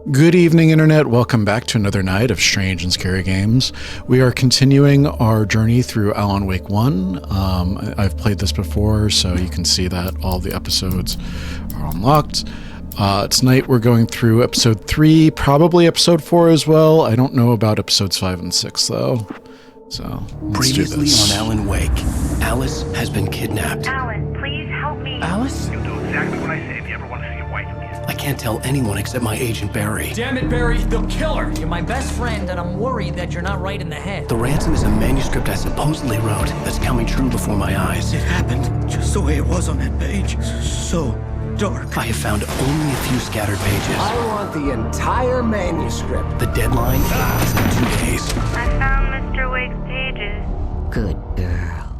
Good evening, Internet. Welcome back to another night of strange and scary games. We are continuing our journey through Alan Wake 1. I've played this before, so you can see that all the episodes are unlocked. Tonight we're going through episode 3, probably episode 4 as well. I don't know about episodes 5 and 6, though. So, let's do Previously this. on Alan Wake, Alice has been kidnapped. Alan, please help me. Alice? You'll do exactly what I say if you ever want to see your wife again. I can't tell anyone except my agent Barry. Damn it, Barry, they'll kill her. You're my best friend, and I'm worried that you're not right in the head. The ransom is a manuscript I supposedly wrote that's coming true before my eyes. It happened just the way it was on that page. So dark. I have found only a few scattered pages. I want the entire manuscript. The deadline is in 2 days. I found Mr. Wake's pages. Good girl.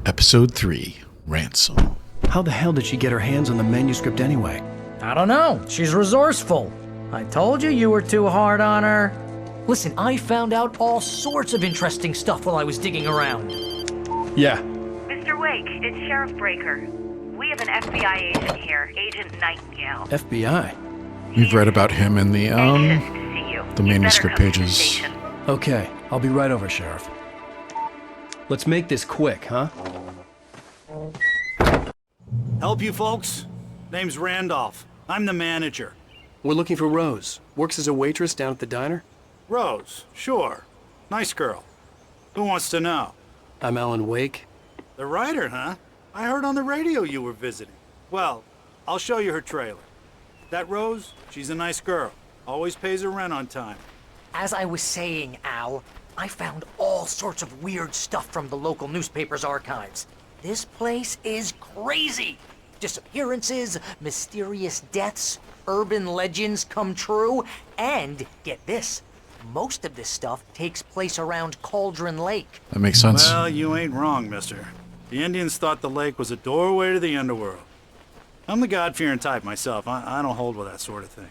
Episode 3, Ransom. How the hell did she get her hands on the manuscript anyway? I don't know. She's resourceful. I told you were too hard on her. Listen, I found out all sorts of interesting stuff while I was digging around. Yeah. Mr. Wake, it's Sheriff Breaker. We have an FBI agent here, Agent Nightingale. FBI. We've read about him in the, Anxious to see you. the You'd manuscript better come to the pages. station. Okay, I'll be right over, Sheriff. Let's make this quick, huh? Help you folks? Name's Randolph. I'm the manager. We're looking for Rose. Works as a waitress down at the diner. Rose, sure. Nice girl. Who wants to know? I'm Alan Wake. The writer, huh? I heard on the radio you were visiting. Well, I'll show you her trailer. That Rose, she's a nice girl. Always pays her rent on time. As I was saying, Al, I found all sorts of weird stuff from the local newspaper's archives. This place is crazy. Disappearances, mysterious deaths, urban legends come true, and get this, most of this stuff takes place around Cauldron Lake. That makes sense. Well, you ain't wrong, mister. The Indians thought the lake was a doorway to the underworld. I'm the God-fearing type myself. I don't hold with that sort of thing.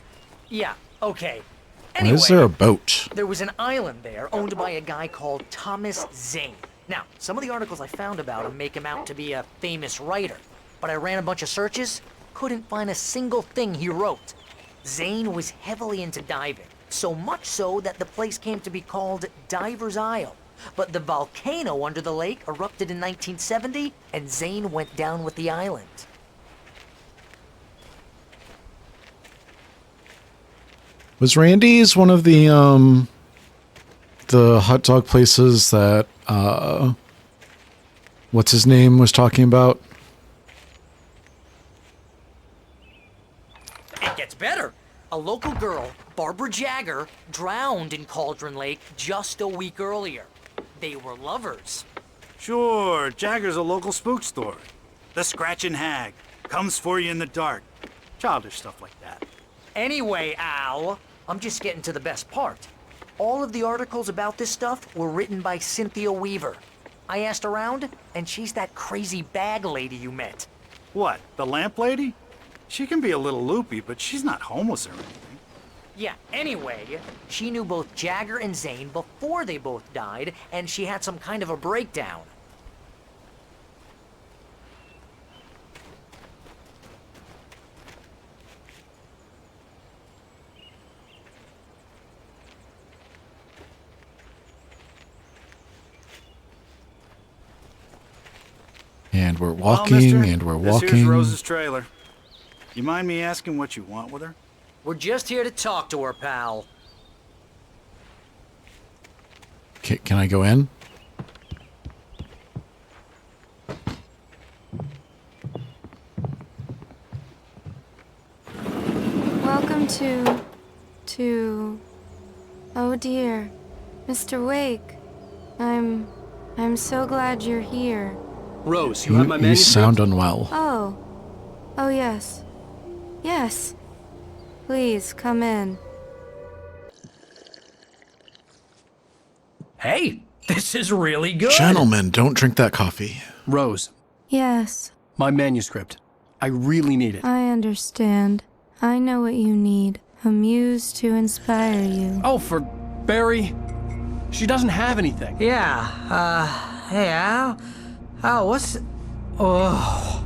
Yeah, okay. Why Anyway, is there a boat? there was an island there owned by a guy called Thomas Zane. Now, some of the articles I found about him make him out to be a famous writer, but I ran a bunch of searches, couldn't find a single thing he wrote. Zane was heavily into diving, so much so that the place came to be called Diver's Isle. But the volcano under the lake erupted in 1970, and Zane went down with the island. Was Randy's one of the hot dog places that, what's his name was talking about? It gets better. A local girl, Barbara Jagger, drowned in Cauldron Lake just a week earlier. They were lovers. Sure, Jagger's a local spook story. The Scratchin' Hag. Comes for you in the dark. Childish stuff like that. Anyway, Al, I'm just getting to the best part. All of the articles about this stuff were written by Cynthia Weaver. I asked around, and she's that crazy bag lady you met. What, the lamp lady? She can be a little loopy, but she's not homeless or anything. Yeah, anyway, she knew both Jagger and Zane before they both died, and she had some kind of a breakdown. And we're Well, walking, mister, and we're This here's walking. Rose's trailer. You mind me asking what you want with her? We're just here to talk to her, pal. Can I go in? Welcome to... Oh dear, Mr. Wake. I'm so glad you're here. Rose, you have my You manuscript? sound unwell. Oh yes. Yes. Please, come in. Hey, this is really good. Gentlemen, don't drink that coffee. Rose, Yes, my manuscript. I really need it. I understand. I know what you need. A muse to inspire you. Oh, for Barry. She doesn't have anything. Yeah, hey, Al. Al, what's... Oh...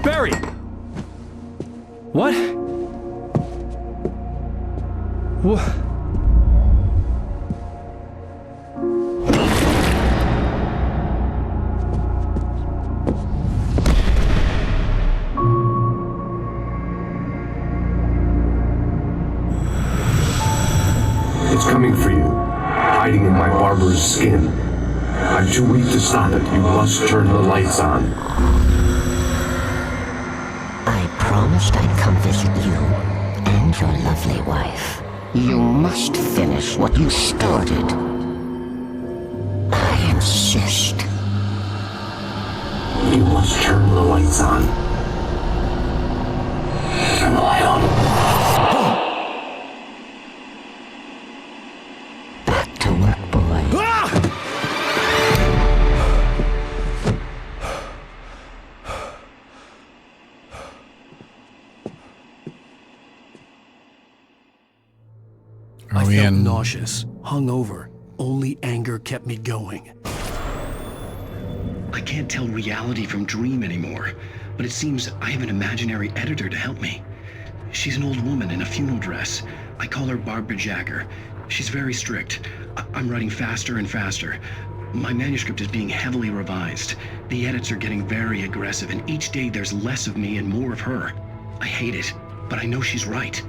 Barry! What? What? It's coming for you, hiding in my barber's skin. I'm too weak to stop it. You must turn the lights on. I promised I'd come visit you and your lovely wife. You must finish what you started. I insist. You must turn the lights on. Turn the light on. Back to work, boy. I felt nauseous, hungover. Only anger kept me going. I can't tell reality from dream anymore, but it seems I have an imaginary editor to help me. She's an old woman in a funeral dress. I call her Barbara Jagger. She's very strict. I'm writing faster and faster. My manuscript is being heavily revised. The edits are getting very aggressive, and each day there's less of me and more of her. I hate it, but I know she's right.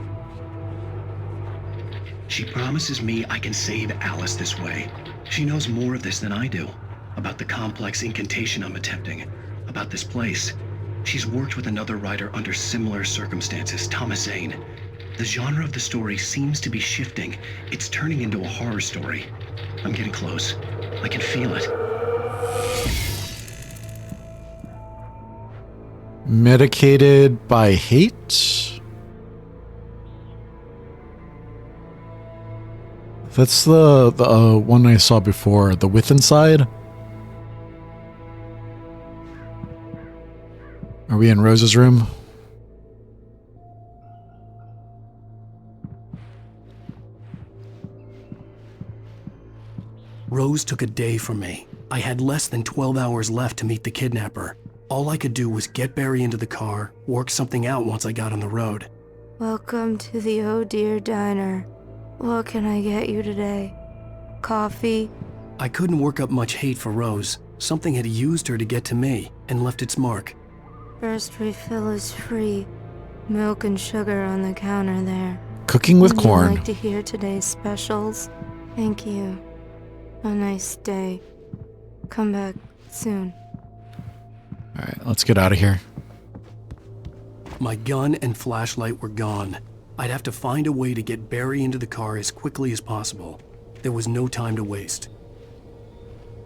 She promises me I can save Alice this way. She knows more of this than I do. About the complex incantation I'm attempting. About this place. She's worked with another writer under similar circumstances, Thomas Zane. The genre of the story seems to be shifting. It's turning into a horror story. I'm getting close. I can feel it. Medicated by hate? That's the one I saw before, the With Inside. Are we in Rose's room? Rose took a day from me. I had less than 12 hours left to meet the kidnapper. All I could do was get Barry into the car, work something out once I got on the road. Welcome to the Oh Dear Diner. What can I get you today? Coffee? I couldn't work up much hate for Rose. Something had used her to get to me and left its mark. First refill is free. Milk and sugar on the counter there. Cooking with Would corn. you like to hear today's specials? Thank you. A nice day. Come back soon. All right, let's get out of here. My gun and flashlight were gone. I'd have to find a way to get Barry into the car as quickly as possible. There was no time to waste.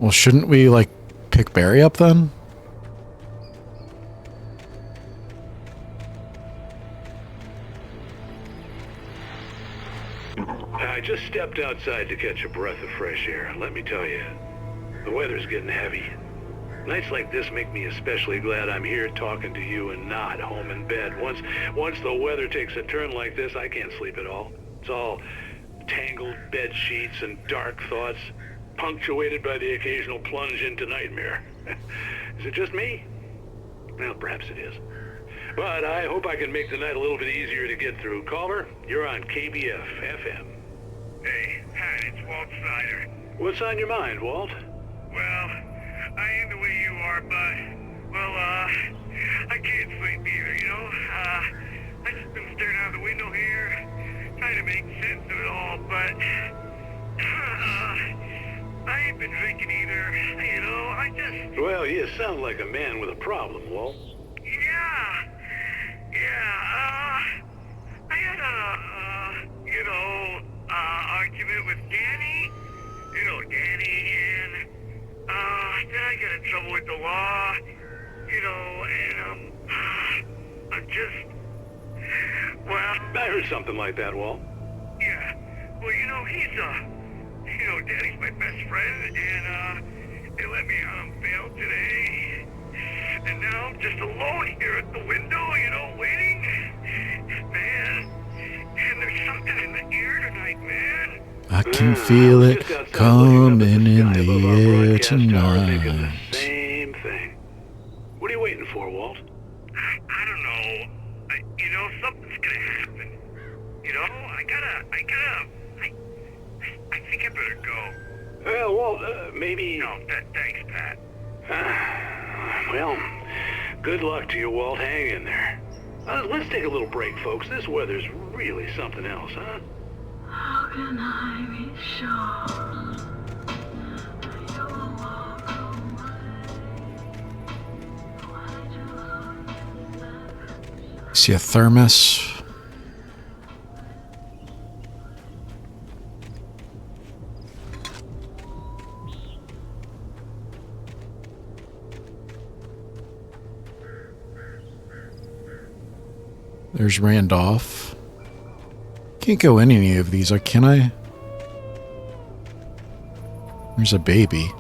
Well, shouldn't we, like, pick Barry up then? I just stepped outside to catch a breath of fresh air. Let me tell you, the weather's getting heavy. Nights like this make me especially glad I'm here talking to you and not home in bed. Once the weather takes a turn like this, I can't sleep at all. It's all tangled bed sheets and dark thoughts, punctuated by the occasional plunge into nightmare. Is it just me? Well, perhaps it is. But I hope I can make the night a little bit easier to get through. Caller, you're on KBF FM. Hey, Pat, it's Walt Snyder. What's on your mind, Walt? Well, I ain't the way you are, but, well, I can't sleep either, you know? I just been staring out the window here, trying to make sense of it all, but, I ain't been drinking either, you know, I just... Well, you sound like a man with a problem, Walt. I had a, argument with Danny, and, then I got in trouble with the law, and, I'm just, well... I heard something like that, Walt. Yeah, well, he's, Danny's my best friend, and, they let me out on bail today, and now I'm just alone here at the window, waiting, man, and there's something in the air tonight, man. I can feel it coming in the air tonight. Same thing. What are you waiting for, Walt? I don't know. Something's gonna happen. I think I better go. Well, Walt, maybe... No, thanks, Pat. Well, good luck to you, Walt. Hang in there. Let's take a little break, folks. This weather's really something else, huh? How can I be sure you will walk away? See a thermos. There's Randolph. Can't go in any of these, can I? There's a baby.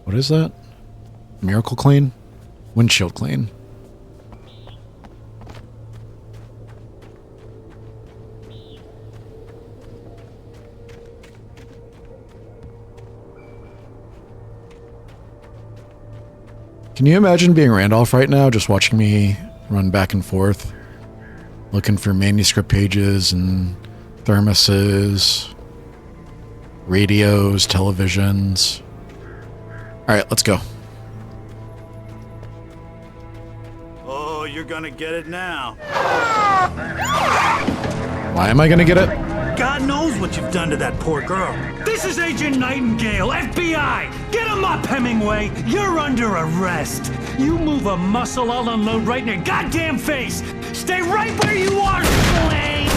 What is that? Miracle Clean? Windshield clean. Can you imagine being Randolph right now, just watching me run back and forth, looking for manuscript pages and thermoses, radios, televisions. All right, let's go. Oh, you're gonna get it now. Why am I gonna get it? God knows what you've done to that poor girl. This is Agent Nightingale, FBI! Get him up, Hemingway! You're under arrest! You move a muscle, I'll unload right in your goddamn face! Stay right where you are, Slane!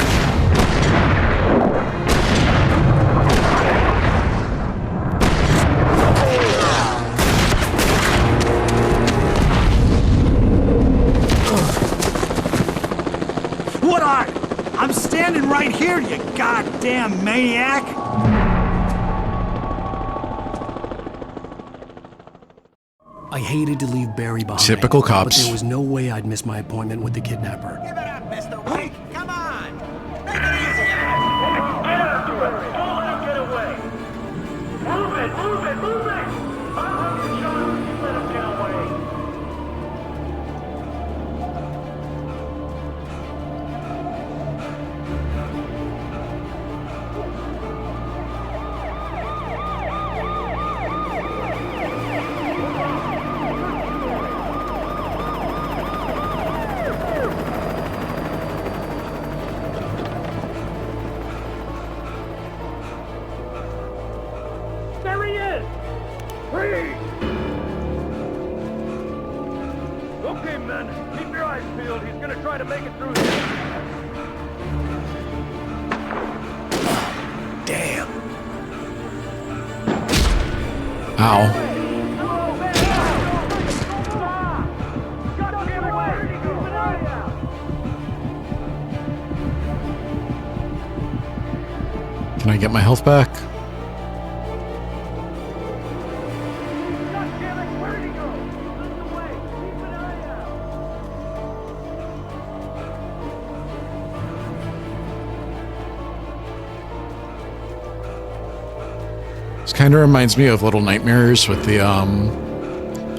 What are? I'm standing right here, you goddamn maniac! I hated to leave Barry behind. Typical cops. But there was no way I'd miss my appointment with the kidnapper. Give it up, Mr. Wake! Come on! Make it easy on him! Get after it! Don't let him get away! Move it! Move it! Move it! I'll have you shot if you let him get away! There he is! Freeze! Okay, men, keep your eyes peeled. He's gonna try to make it through here. Damn. Ow. Can I get my health back? This kind of reminds me of Little Nightmares with the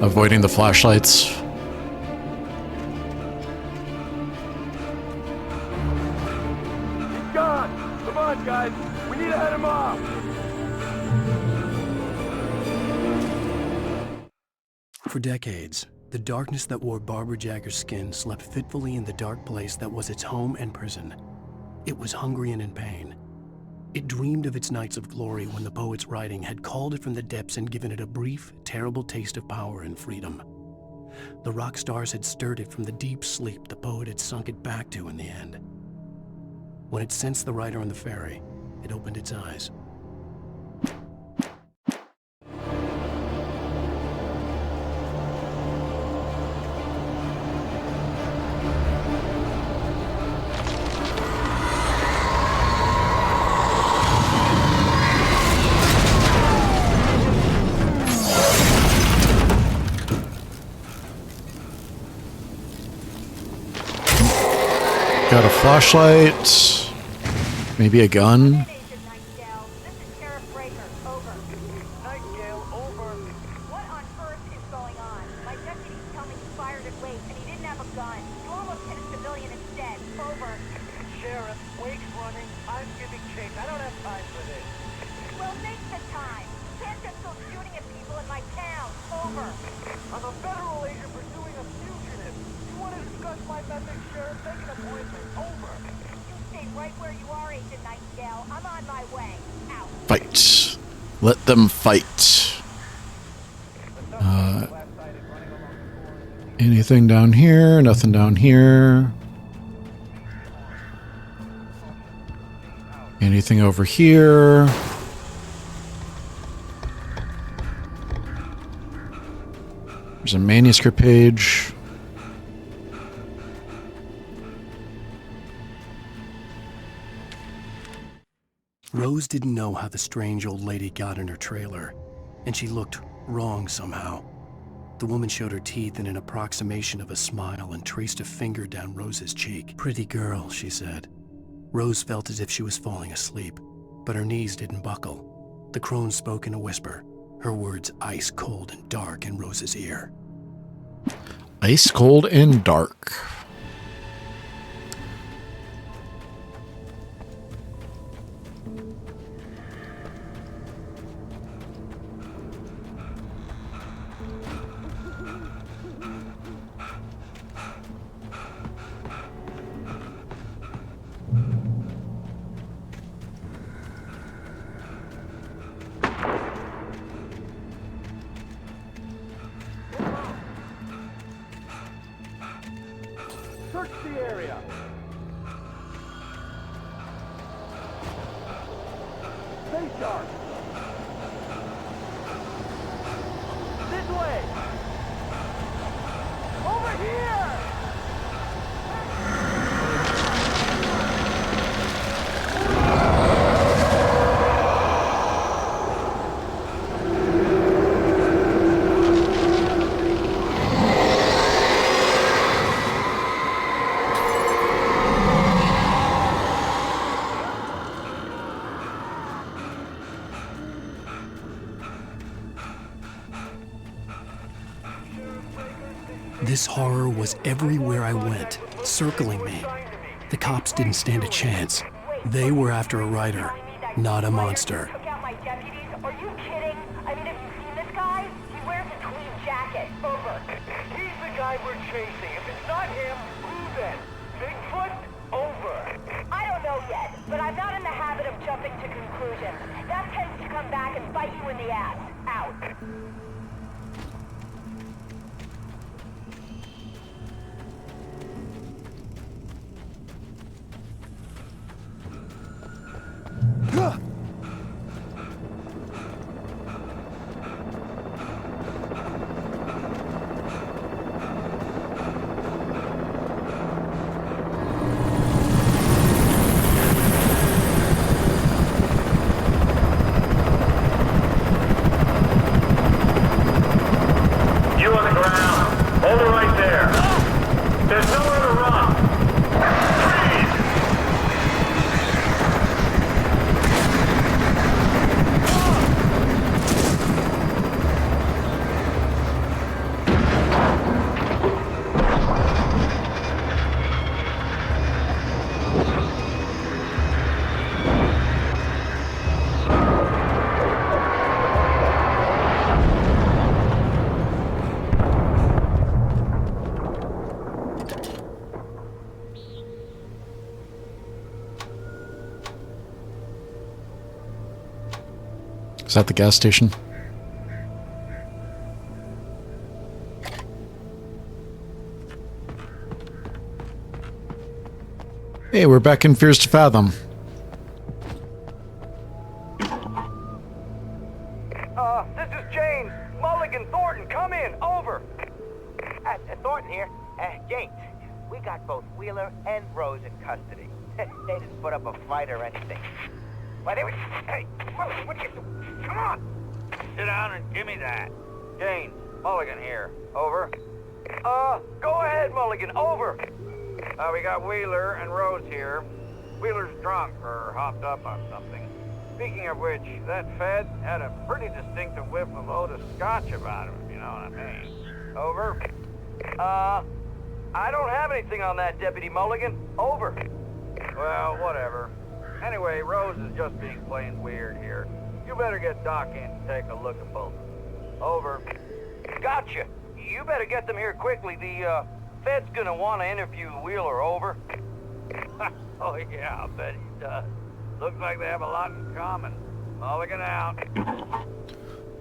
avoiding the flashlights. He's gone! Come on, guys! We need to head him off! For decades, the darkness that wore Barbara Jagger's skin slept fitfully in the dark place that was its home and prison. It was hungry and in pain. It dreamed of its nights of glory when the poet's writing had called it from the depths and given it a brief, terrible taste of power and freedom. The rock stars had stirred it from the deep sleep the poet had sunk it back to in the end. When it sensed the writer on the ferry, it opened its eyes. got a flashlight. Maybe a gun. Fight. Let them fight. Anything down here? Nothing down here. Anything over here? There's a manuscript page. Rose didn't know how the strange old lady got in her trailer, and she looked wrong somehow. The woman showed her teeth in an approximation of a smile and traced a finger down Rose's cheek. "Pretty girl," she said. Rose felt as if she was falling asleep, but her knees didn't buckle. The crone spoke in a whisper, her words ice cold and dark in Rose's ear. Ice cold and dark. Search the area. Stay sharp. This way. Over here. This horror was everywhere I went, circling me. The cops didn't stand a chance. They were after a writer, not a monster. Took out my deputies? Are you kidding? I mean, have you seen this guy? He wears a tweed jacket. Over. He's the guy we're chasing. If it's not him, who then? Bigfoot? Over. I don't know yet, but I'm not in the habit of jumping to conclusions. That tends to come back and bite you in the ass. Out. Is that the gas station? Hey, we're back in Fears to Fathom. This is James. Mulligan, Thornton, come in. Over. Thornton here. James, we got both Wheeler and Rose in custody. They didn't put up a fight or anything. Why, they were... Hey, Mulligan, what are you doing? Come on! Sit down and give me that. James, Mulligan here. Over. Go ahead, Mulligan. Over. We got Wheeler and Rose here. Wheeler's drunk or hopped up on something. Speaking of which, that Fed had a pretty distinctive whiff of Oda scotch about him, if you know what I mean. Over. I don't have anything on that, Deputy Mulligan. Over. Well, whatever. Anyway, Rose is just being plain weird here. You better get Doc in to take a look at both. Over. Gotcha. You better get them here quickly. The, Fed's gonna want to interview Wheeler. Over. Oh, yeah, I bet he does. Looks like they have a lot in common. Mulligan out.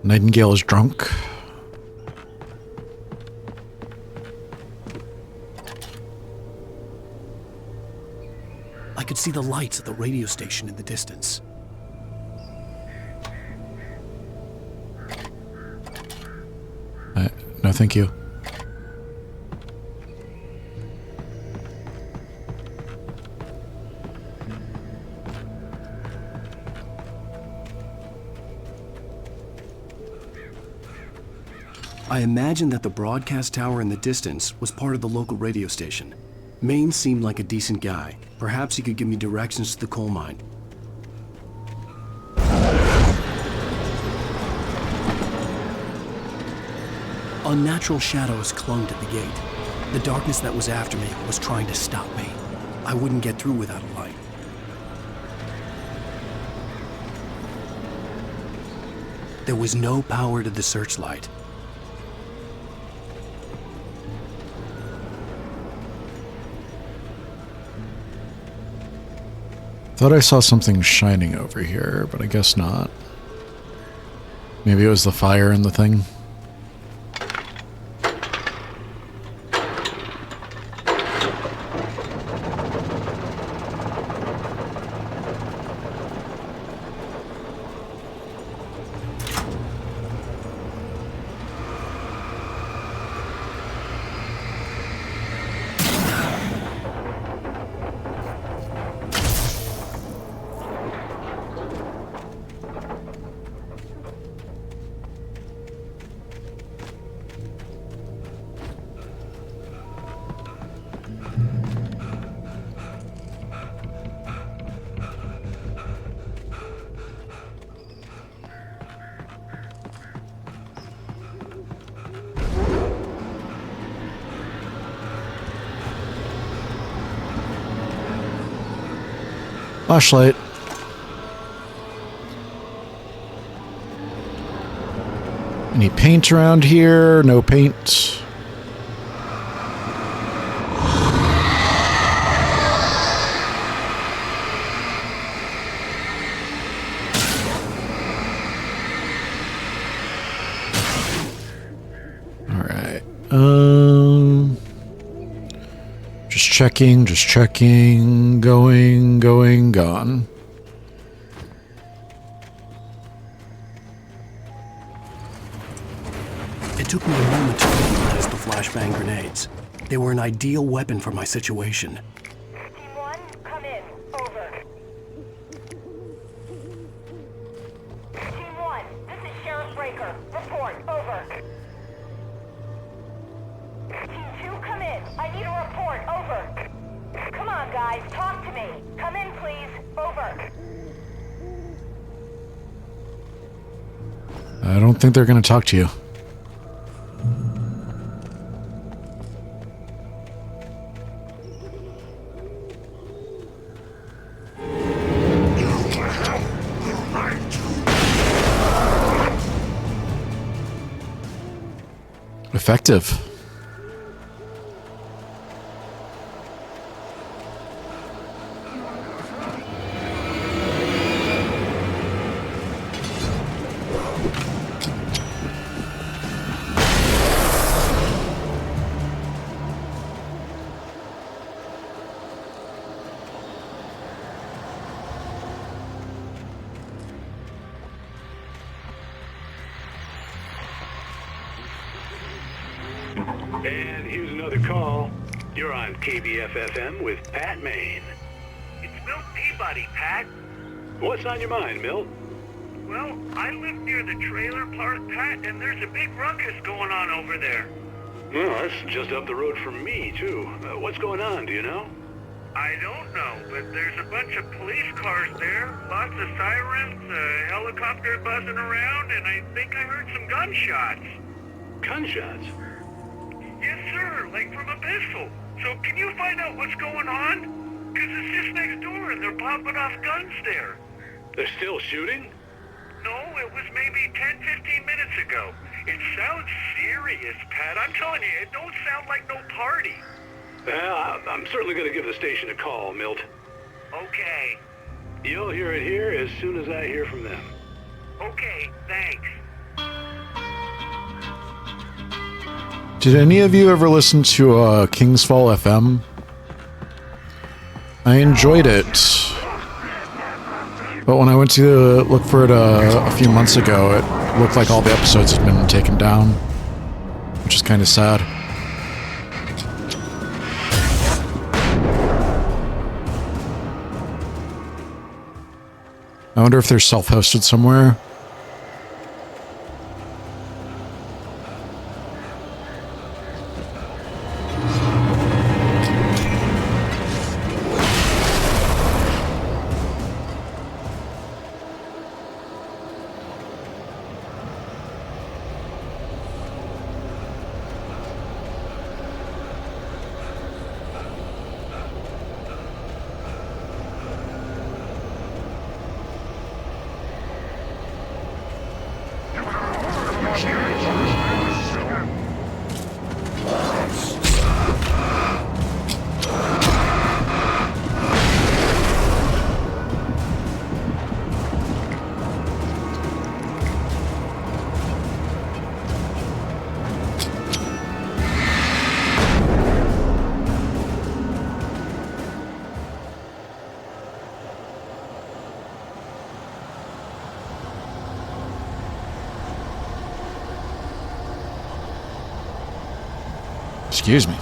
Nightingale is drunk. I could see the lights of the radio station in the distance. No, thank you. I imagined that the broadcast tower in the distance was part of the local radio station. Maine seemed like a decent guy. Perhaps he could give me directions to the coal mine. Unnatural shadows clung to the gate. The darkness that was after me was trying to stop me. I wouldn't get through without a light. There was no power to the searchlight. Thought I saw something shining over here, but I guess not. Maybe it was the fire in the thing. Flashlight. Any paint around here? No paint. All right. Just checking, going, gone. It took me a moment to recognize the flashbang grenades. They were an ideal weapon for my situation. Team 1, come in. Over. Team 1, this is Sheriff Breaker. Report. Over. Team 2, come in. I need a report. Over. Come on, guys. Talk to me. Come in, please. Over. I don't think they're going to talk to you. Effective. And here's another call. You're on KBF-FM with Pat Maine. It's Milt Peabody, Pat. What's on your mind, Milt? Well, I live near the trailer park, Pat, and there's a big ruckus going on over there. Well, that's just up the road from me, too. What's going on, do you know? I don't know, but there's a bunch of police cars there, lots of sirens, a helicopter buzzing around, and I think I heard some gunshots. Gunshots? Yes, sir, like from a pistol. So can you find out what's going on? Because it's just next door and they're popping off guns there. They're still shooting? No, it was maybe 10, 15 minutes ago. It sounds serious, Pat. I'm telling you, it don't sound like no party. Well, I'm certainly going to give the station a call, Milt. Okay. You'll hear it here as soon as I hear from them. Okay, thanks. Did any of you ever listen to King's Fall FM? I enjoyed it. But when I went to look for it a few months ago, it looked like all the episodes had been taken down, which is kind of sad. I wonder if they're self-hosted somewhere. Excuse me.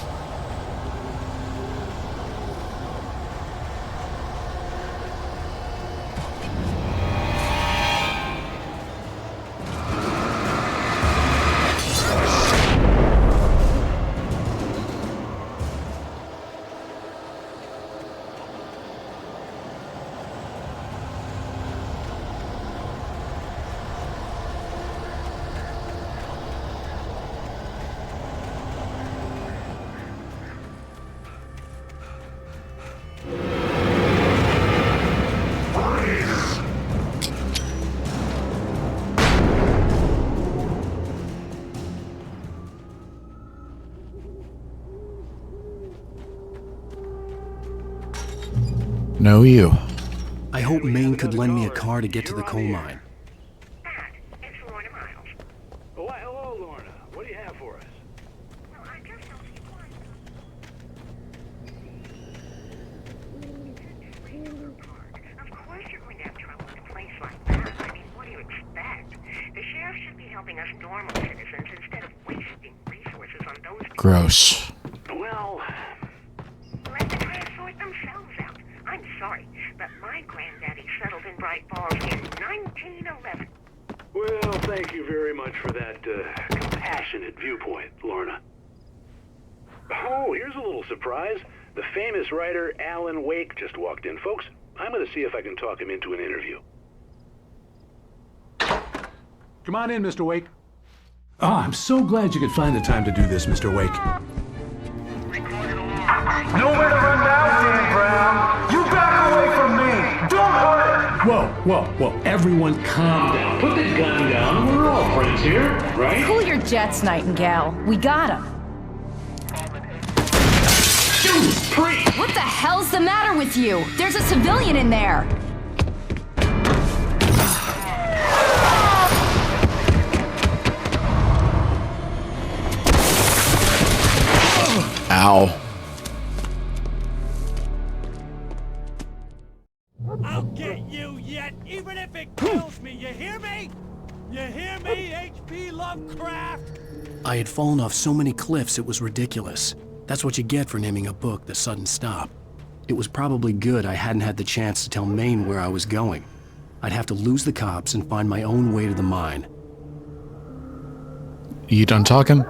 No, you. I hope Maine could lend me a car to get to the coal mine. Oh, hello, Lorna. What do you have for us? Of course you're going to have trouble in a place like that. I mean, what do you expect? The sheriff should be helping us normal citizens instead of wasting resources on those... Gross. Well... Let them try to sort themselves out. I'm sorry, but my granddaddy settled in Bright Falls in 1911. Well, thank you very much for that compassionate viewpoint, Lorna. Oh, here's a little surprise. The famous writer Alan Wake just walked in, folks. I'm going to see if I can talk him into an interview. Come on in, Mr. Wake. Oh, I'm so glad you could find the time to do this, Mr. Wake. Nowhere to run now, Dan Brown. You back away from me. Don't hurt her. Whoa. Everyone calm down. Put the gun down. We're all friends here, right? Cool your jets, Nightingale. We got him. What the hell's the matter with you? There's a civilian in there. Ow. I'll get you yet, even if it kills me, you hear me? You hear me, H.P. Lovecraft? I had fallen off so many cliffs it was ridiculous. That's what you get for naming a book The Sudden Stop. It was probably good I hadn't had the chance to tell Maine where I was going. I'd have to lose the cops and find my own way to the mine. You done talking?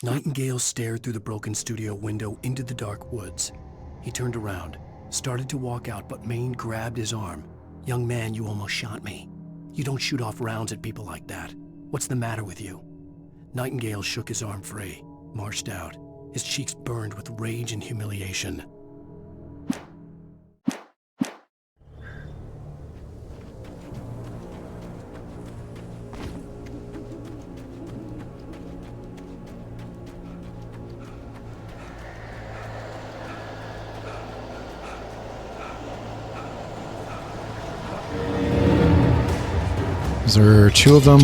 Nightingale stared through the broken studio window into the dark woods. He turned around, started to walk out, but Maine grabbed his arm. "Young man, you almost shot me. You don't shoot off rounds at people like that. What's the matter with you?" Nightingale shook his arm free, marched out. His cheeks burned with rage and humiliation. Is there two of them?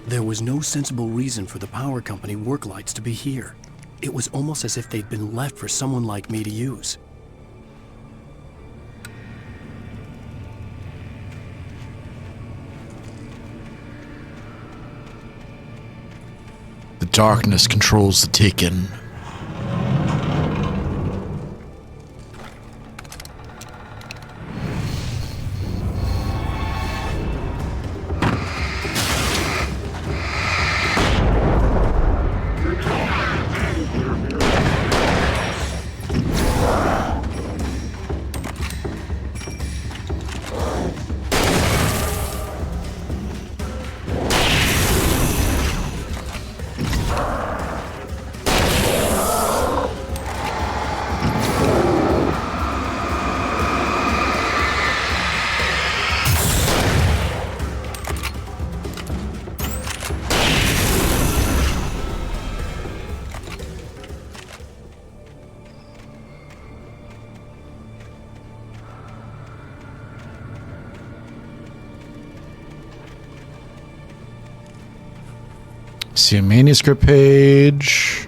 There was no sensible reason for the power company work lights to be here. It was almost as if they'd been left for someone like me to use. The darkness controls the Taken. See a manuscript page.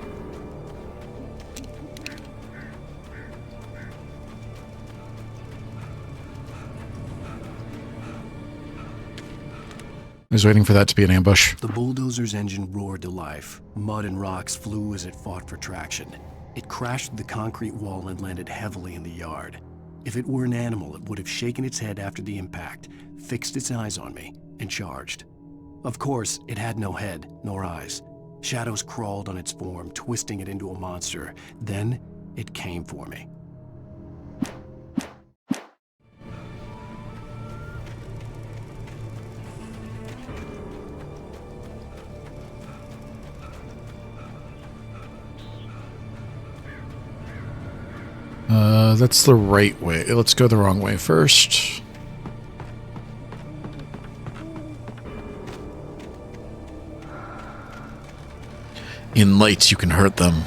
I was waiting for that to be an ambush. The bulldozer's engine roared to life. Mud and rocks flew as it fought for traction. It crashed through the concrete wall and landed heavily in the yard. If it were an animal, it would have shaken its head after the impact, fixed its eyes on me, and charged. Of course, it had no head, nor eyes. Shadows crawled on its form, twisting it into a monster. Then, it came for me. That's the right way. Let's go the wrong way first. In lights, you can hurt them.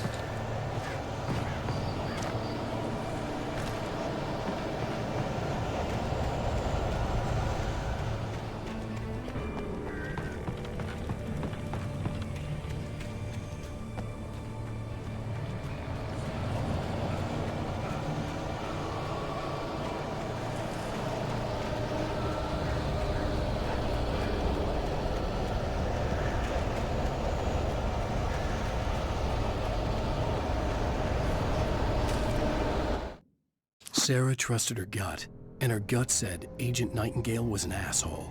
Sarah trusted her gut, and her gut said Agent Nightingale was an asshole.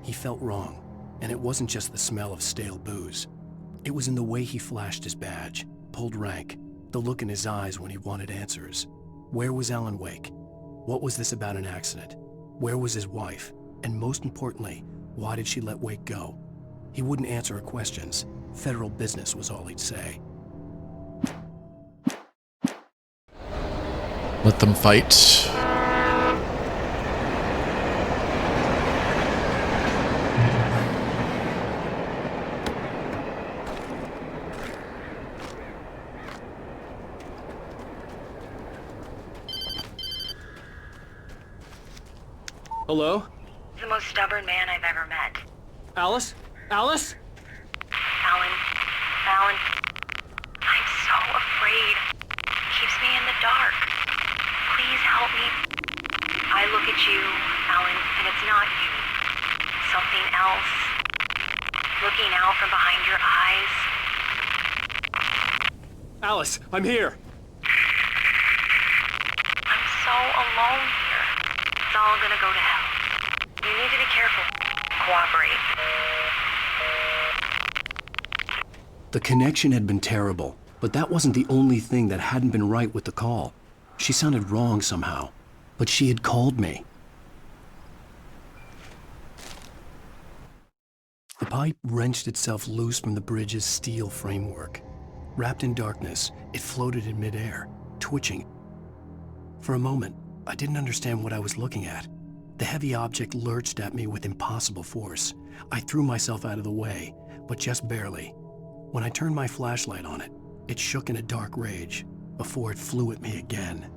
He felt wrong, and it wasn't just the smell of stale booze. It was in the way he flashed his badge, pulled rank, the look in his eyes when he wanted answers. Where was Alan Wake? What was this about an accident? Where was his wife? And most importantly, why did she let Wake go? He wouldn't answer her questions. Federal business was all he'd say. Let them fight. Hello? The most stubborn man I've ever met. Alice? Alice? Alan. Alan. I'm so afraid. Keeps me in the dark. Please help me. I look at you, Alan, and it's not you. Something else. Looking out from behind your eyes. Alice, I'm here. I'm so alone here. It's all gonna go to hell. You need to be careful. Cooperate. The connection had been terrible, but that wasn't the only thing that hadn't been right with the call. She sounded wrong somehow, but she had called me. The pipe wrenched itself loose from the bridge's steel framework. Wrapped in darkness, it floated in midair, twitching. For a moment, I didn't understand what I was looking at. The heavy object lurched at me with impossible force. I threw myself out of the way, but just barely. When I turned my flashlight on it, it shook in a dark rage before it flew at me again.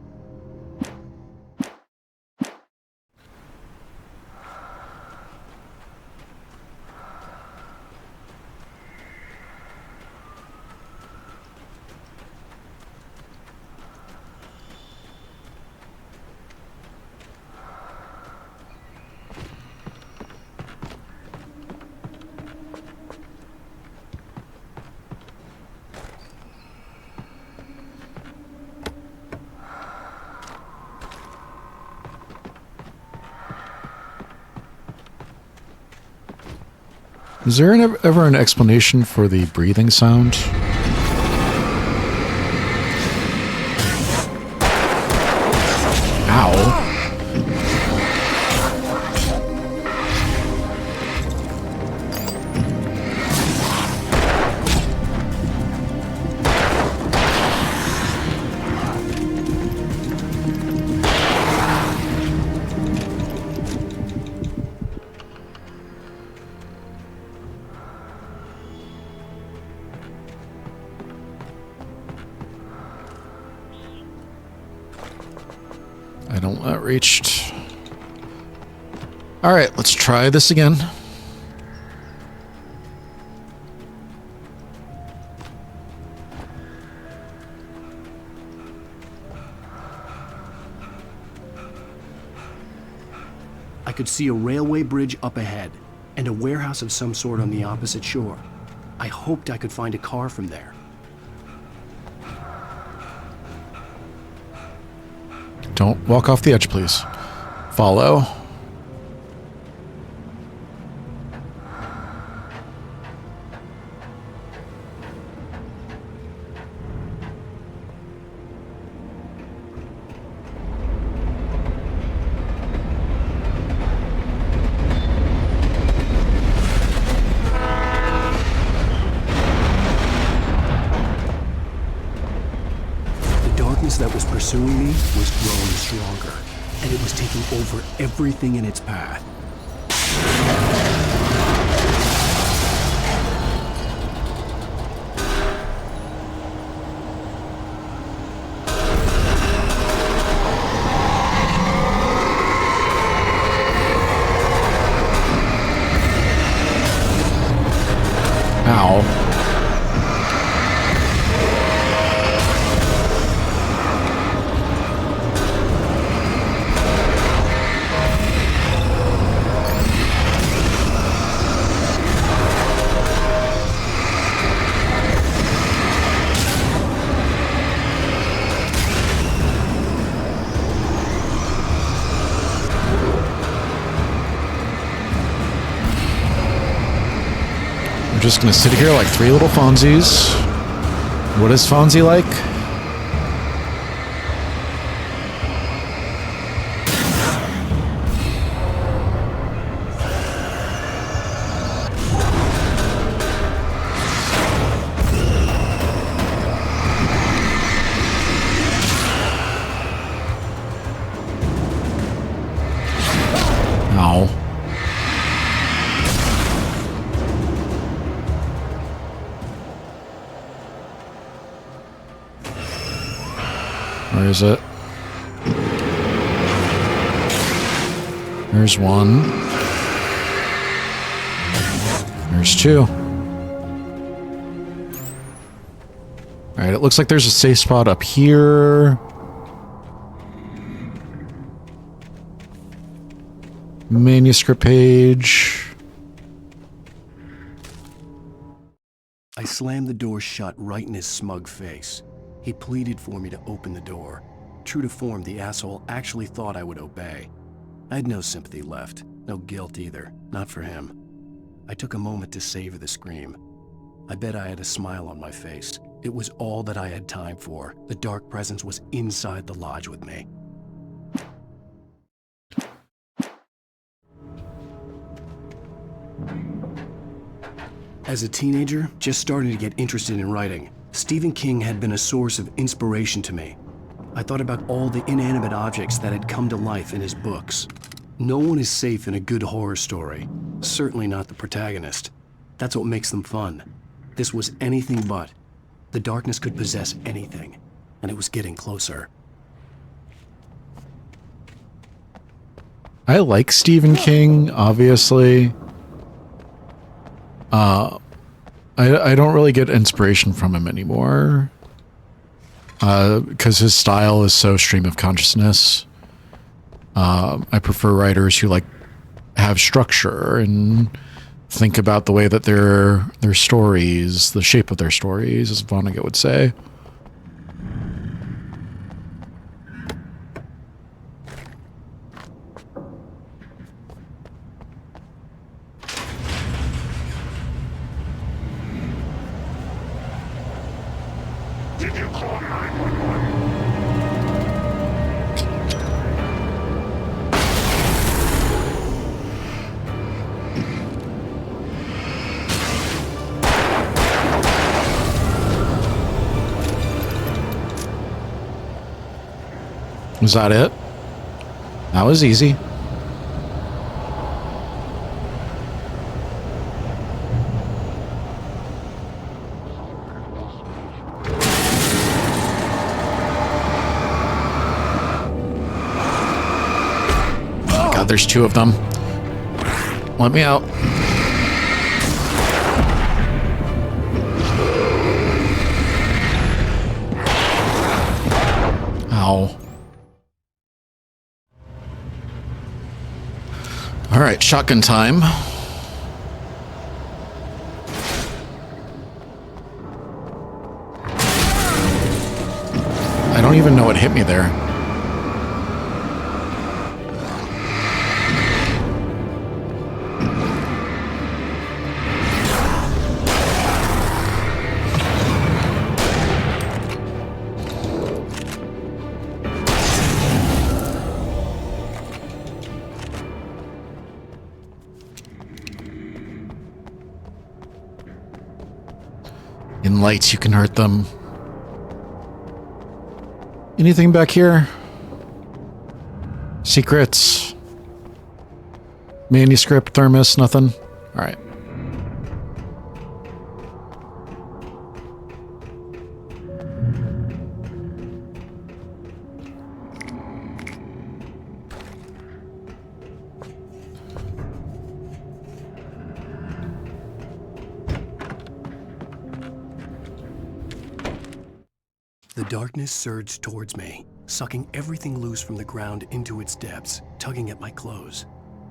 Is there ever an explanation for the breathing sound? Ow. Reached. All right, let's try this again. I could see a railway bridge up ahead and a warehouse of some sort on the opposite shore. I hoped I could find a car from there. Don't walk off the edge, please. Follow. That was pursuing me was growing stronger, and it was taking over everything in its path. Ow. Just gonna sit here like three little Fonzies. What is Fonzie like? is it? There's one. There's two. Alright, it looks like there's a safe spot up here. Manuscript page. I slammed the door shut right in his smug face. He pleaded for me to open the door. True to form, the asshole actually thought I would obey. I had no sympathy left, no guilt either, not for him. I took a moment to savor the scream. I bet I had a smile on my face. It was all that I had time for. The dark presence was inside the lodge with me. As a teenager, just starting to get interested in writing, Stephen King had been a source of inspiration to me. I thought about all the inanimate objects that had come to life in his books. No one is safe in a good horror story. Certainly not the protagonist. That's what makes them fun. This was anything but. The darkness could possess anything, and it was getting closer. I like Stephen King, obviously. I don't really get inspiration from him anymore. Because his style is so stream of consciousness. I prefer writers who have structure and think about the way that their stories, the shape of their stories, as Vonnegut would say. Did you call 911? Was that it? That was easy. Oh God, there's two of them. Let me out. Ow. All right, shotgun time. I don't even know what hit me there. In lights, you can hurt them. Anything back here? Secrets? Manuscript, thermos, nothing? Alright. The darkness surged towards me, sucking everything loose from the ground into its depths, tugging at my clothes.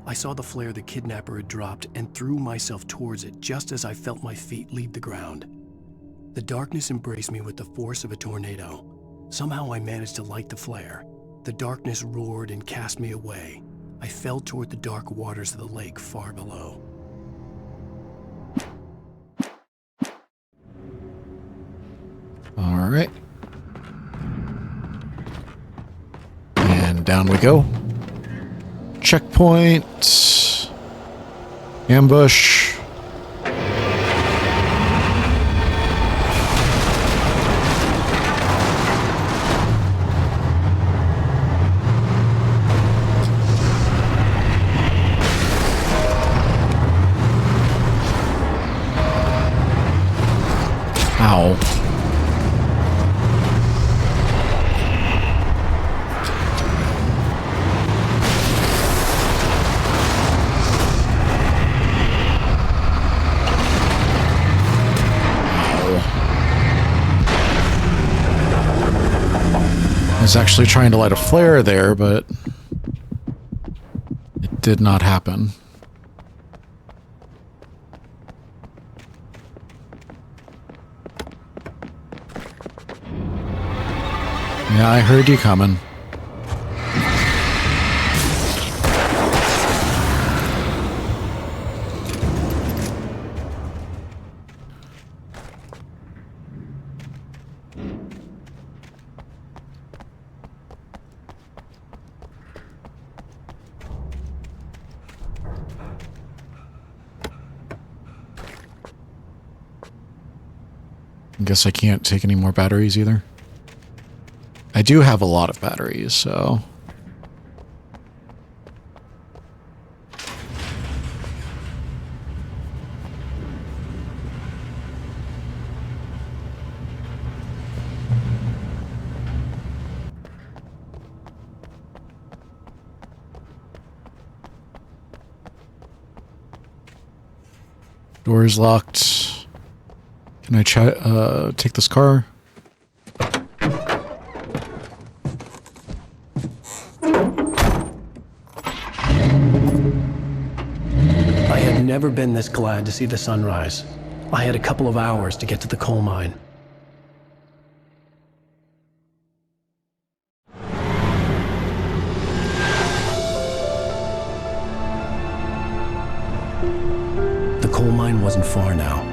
I saw the flare the kidnapper had dropped and threw myself towards it just as I felt my feet leave the ground. The darkness embraced me with the force of a tornado. Somehow I managed to light the flare. The darkness roared and cast me away. I fell toward the dark waters of the lake far below. All right. And down we go. Checkpoint. Ambush. Ow. was actually trying to light a flare there, but it did not happen. Yeah, I heard you coming. I guess I can't take any more batteries either. I do have a lot of batteries, so... Door's locked. Can I take this car? I had never been this glad to see the sunrise. I had a couple of hours to get to the coal mine. The coal mine wasn't far now.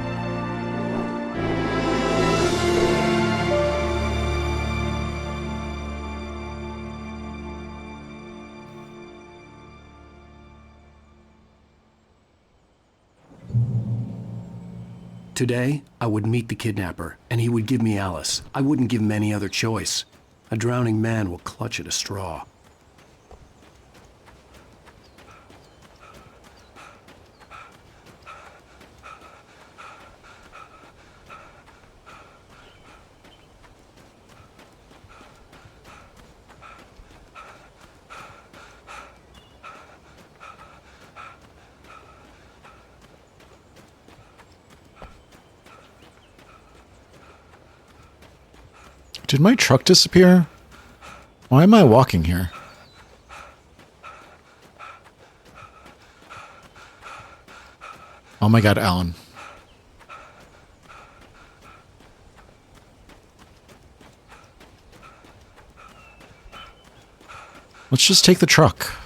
Today, I would meet the kidnapper, and he would give me Alice. I wouldn't give him any other choice. A drowning man will clutch at a straw. Did my truck disappear? Why am I walking here? Oh my god, Alan. Let's just take the truck.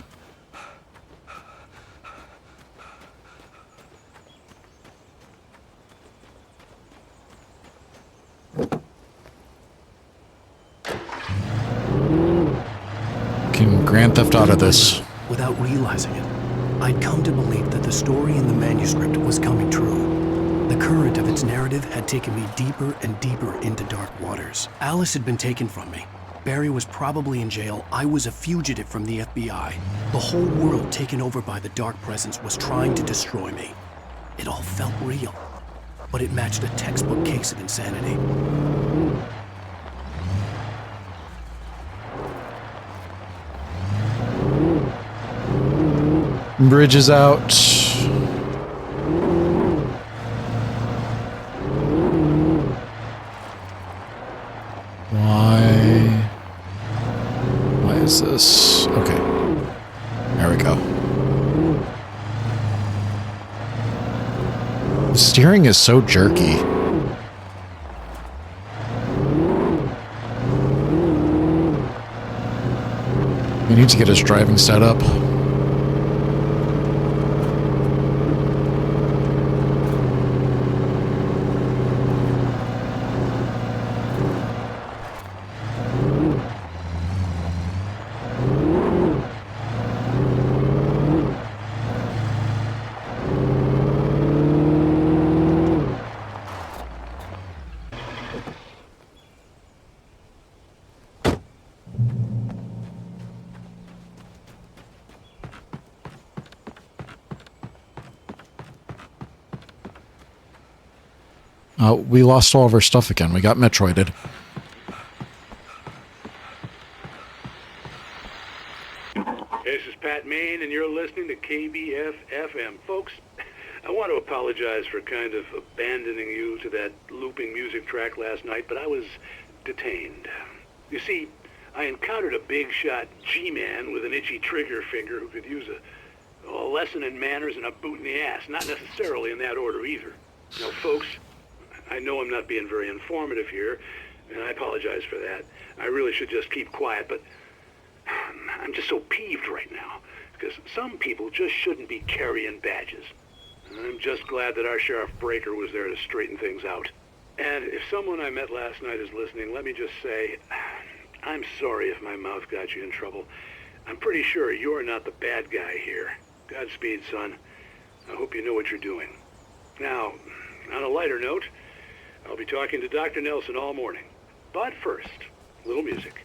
Grand Theft Auto this. Without realizing it, I'd come to believe that the story in the manuscript was coming true. The current of its narrative had taken me deeper and deeper into dark waters. Alice had been taken from me. Barry was probably in jail. I was a fugitive from the FBI. The whole world taken over by the dark presence was trying to destroy me. It all felt real, but it matched a textbook case of insanity. Bridge is out. Why is this? Okay. There we go. The steering is so jerky. We need to get his driving set up. We lost all of our stuff again. We got Metroided. This is Pat Main, and you're listening to KBF-FM. Folks, I want to apologize for kind of abandoning you to that looping music track last night, but I was detained. You see, I encountered a big-shot G-man with an itchy trigger finger who could use a lesson in manners and a boot in the ass. Not necessarily in that order either. Now, folks, I know I'm not being very informative here, and I apologize for that. I really should just keep quiet, but I'm just so peeved right now, because some people just shouldn't be carrying badges. I'm just glad that our Sheriff Breaker was there to straighten things out. And if someone I met last night is listening, let me just say, I'm sorry if my mouth got you in trouble. I'm pretty sure you're not the bad guy here. Godspeed, son. I hope you know what you're doing. Now, on a lighter note, I'll be talking to Dr. Nelson all morning. But first, a little music.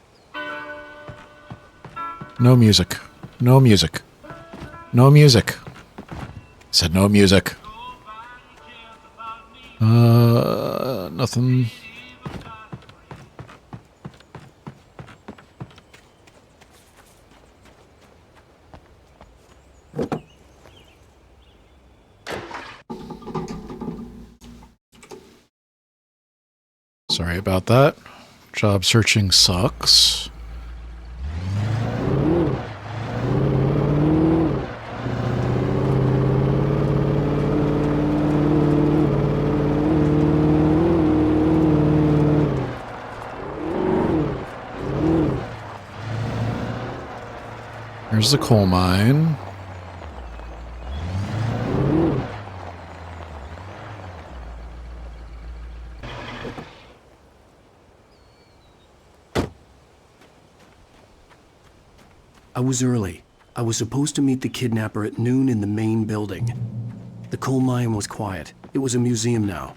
No music. No music. No music. Said no music. Nothing. Sorry about that. Job searching sucks. Here's the coal mine. I was early. I was supposed to meet the kidnapper at noon in the main building. The coal mine was quiet. It was a museum now.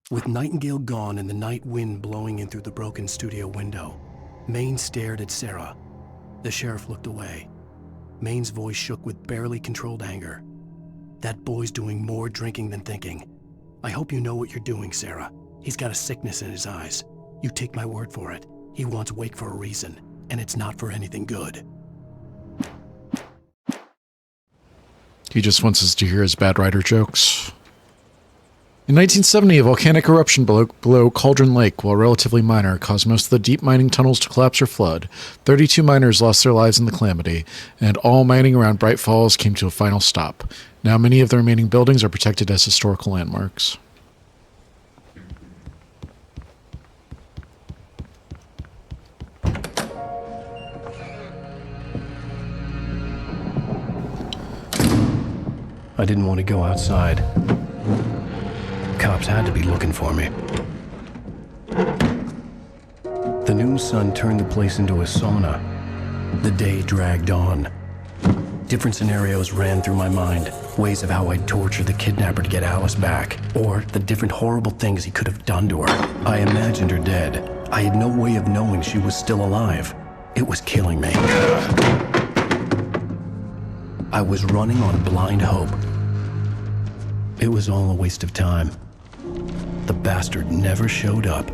With Nightingale gone and the night wind blowing in through the broken studio window, Maine stared at Sarah. The sheriff looked away. Maine's voice shook with barely controlled anger. That boy's doing more drinking than thinking. I hope you know what you're doing, Sarah. He's got a sickness in his eyes. You take my word for it. He wants Wake for a reason, and it's not for anything good. He just wants us to hear his bad writer jokes. In 1970, a volcanic eruption below Cauldron Lake, while relatively minor, caused most of the deep mining tunnels to collapse or flood. 32 miners lost their lives in the calamity, and all mining around Bright Falls came to a final stop. Now many of the remaining buildings are protected as historical landmarks. I didn't want to go outside. Cops had to be looking for me. The noon sun turned the place into a sauna. The day dragged on. Different scenarios ran through my mind. Ways of how I'd torture the kidnapper to get Alice back. Or the different horrible things he could have done to her. I imagined her dead. I had no way of knowing she was still alive. It was killing me. I was running on blind hope. It was all a waste of time. The bastard never showed up.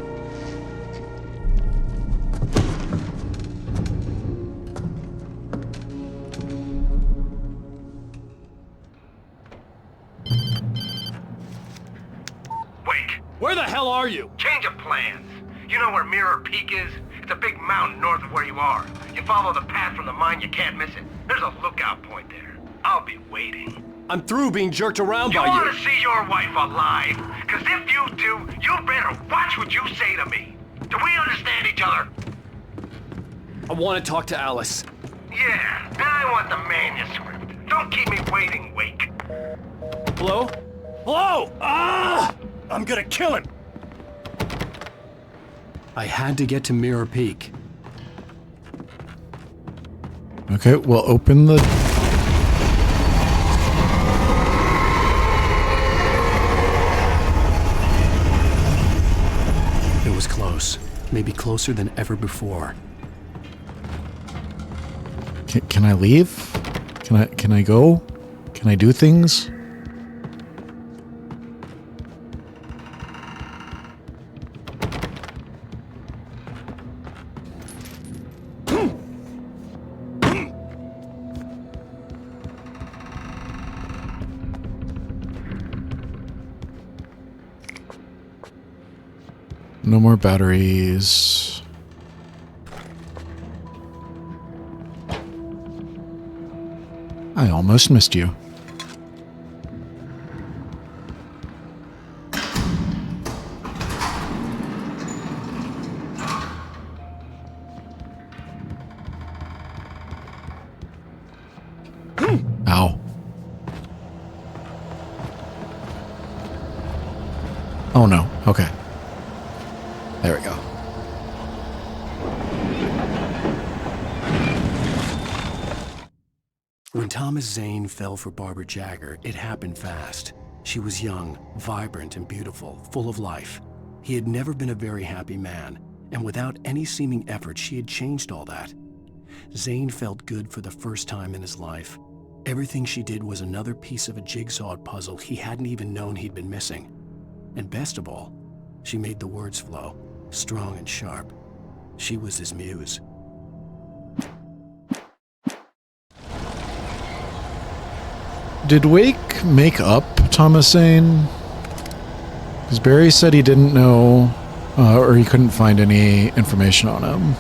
Wake! Where the hell are you? Change of plans. You know where Mirror Peak is? It's a big mountain north of where you are. You follow the path from the mine, you can't miss it. There's a lookout point there. I'll be waiting. I'm through being jerked around by you. You want to see your wife alive? Because if you do, you better watch what you say to me. Do we understand each other? I want to talk to Alice. Yeah, and I want the manuscript. Don't keep me waiting, Wake. Hello? Hello! Ah! I'm gonna kill him! I had to get to Mirror Peak. Okay, well, open the... It was close. Maybe closer than ever before. Can I leave? Can I go? Can I do things? No more batteries. I almost missed you. Ow. Oh no. Okay. There we go. When Thomas Zane fell for Barbara Jagger, it happened fast. She was young, vibrant, and beautiful, full of life. He had never been a very happy man, and without any seeming effort, she had changed all that. Zane felt good for the first time in his life. Everything she did was another piece of a jigsaw puzzle he hadn't even known he'd been missing. And best of all, she made the words flow, strong and sharp. She was his muse. Did Wake make up Thomas Zane? Because Barry said he didn't know, or he couldn't find any information on him.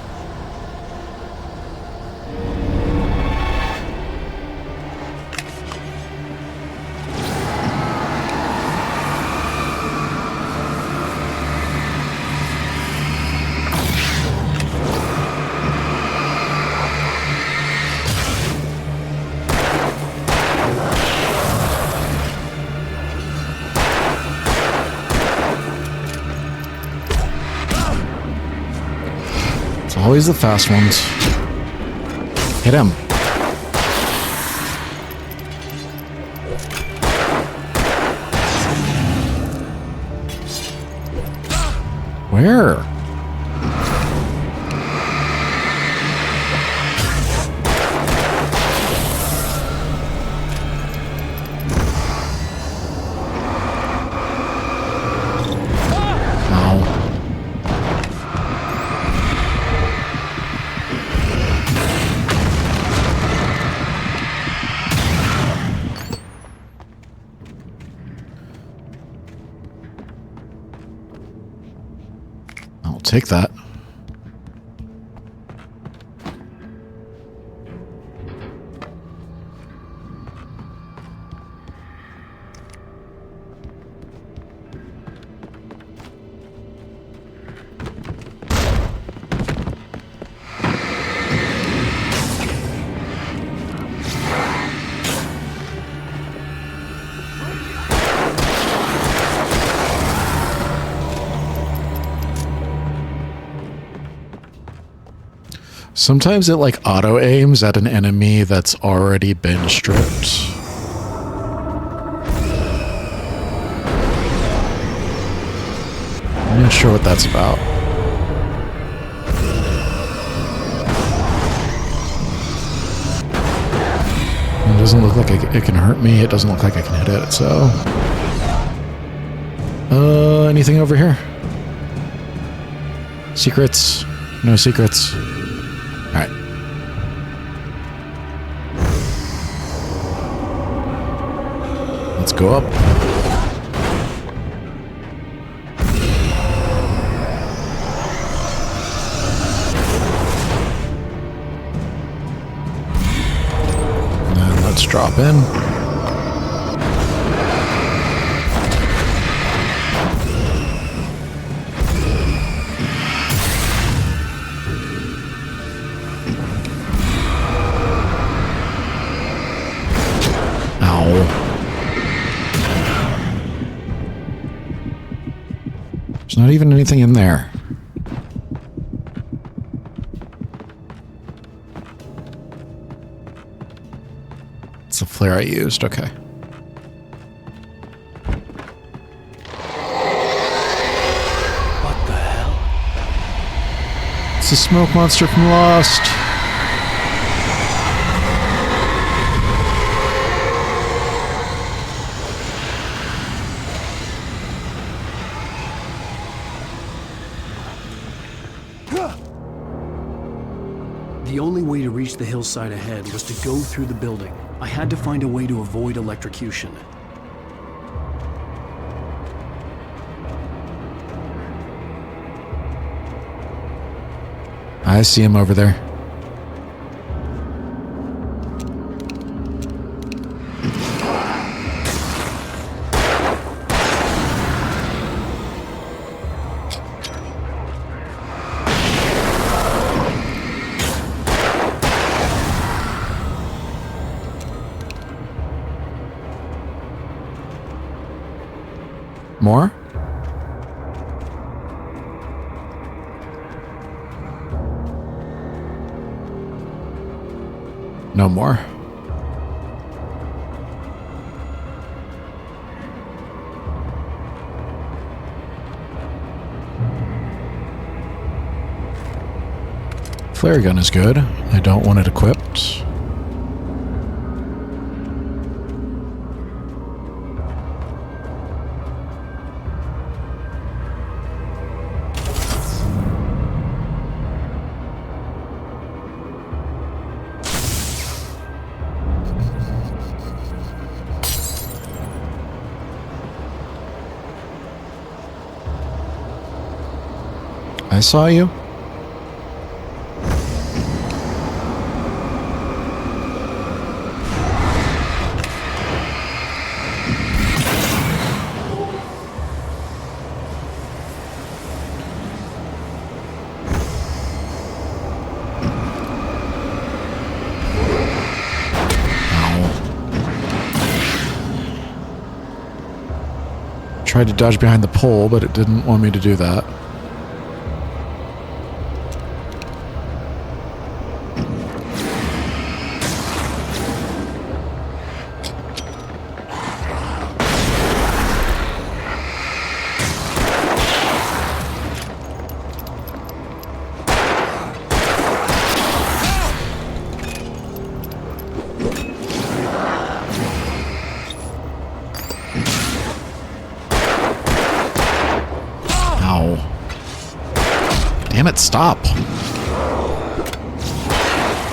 Always the fast ones. Hit him. Where? Take that. Sometimes it like auto aims at an enemy that's already been stripped. I'm not sure what that's about. It doesn't look like it can hurt me. It doesn't look like I can hit it, so... anything over here? Secrets? No secrets. Alright. Let's go up. And then let's drop in. There's not even anything in there. It's the flare I used, okay. What the hell? It's the smoke monster from Lost. The only way to reach the hillside ahead was to go through the building. I had to find a way to avoid electrocution. I see him over there. More? No more. Flare gun is good. I don't want it equipped. I saw you. Tried to dodge behind the pole, but it didn't want me to do that. Damn it, stop.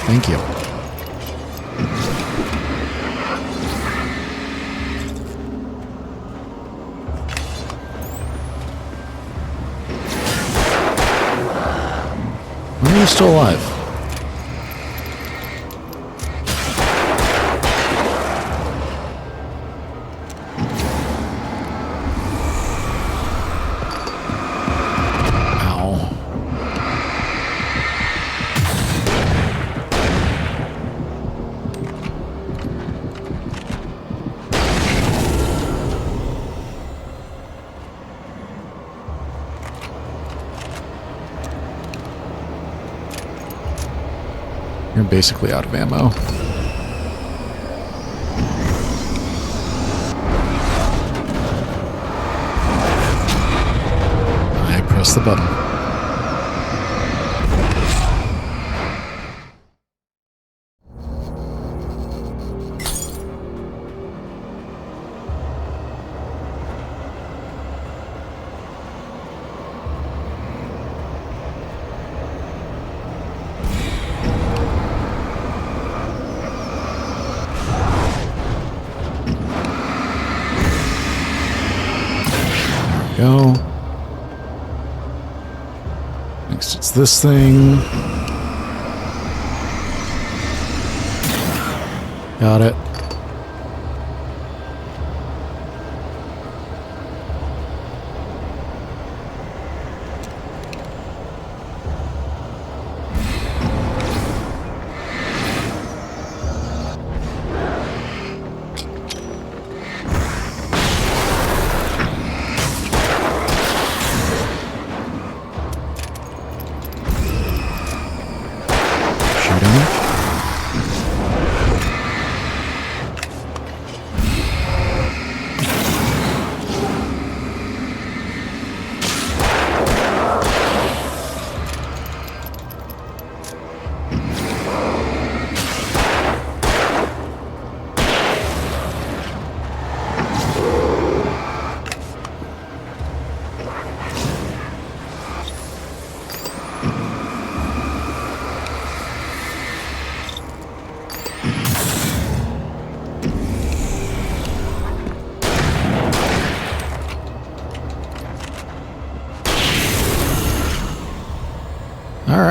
Thank you. Why are you still alive? You're basically out of ammo. I press the button. Go. Next it's this thing. Got it.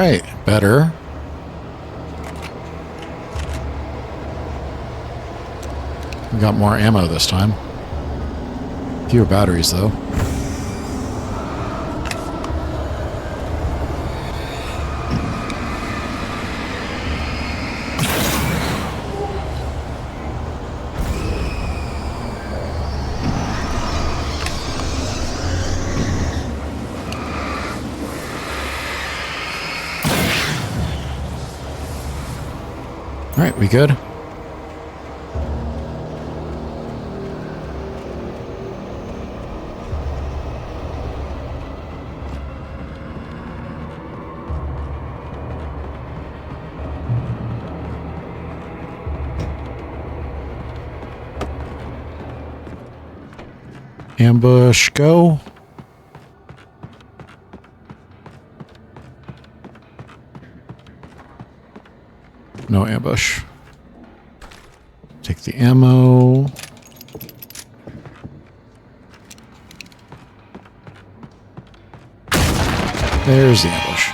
right, better. We got more ammo this time. Fewer batteries, though. All right, we good? Ambush, go. No ambush. Take the ammo. There's the ambush.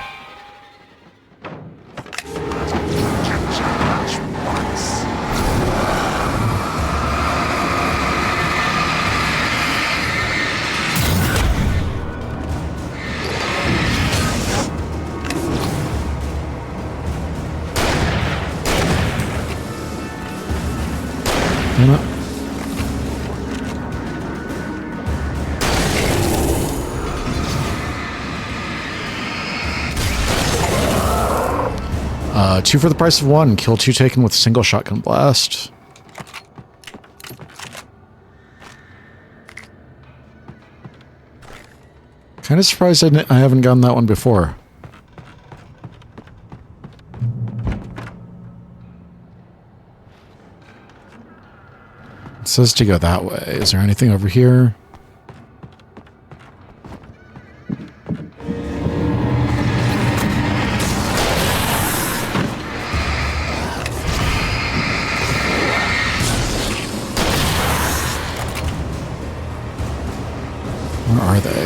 Ammo. 2 for the price of 1. Kill 2 taken with a single shotgun blast. Kind of surprised I haven't gotten that one before. It says to go that way. Is there anything over here? Where are they?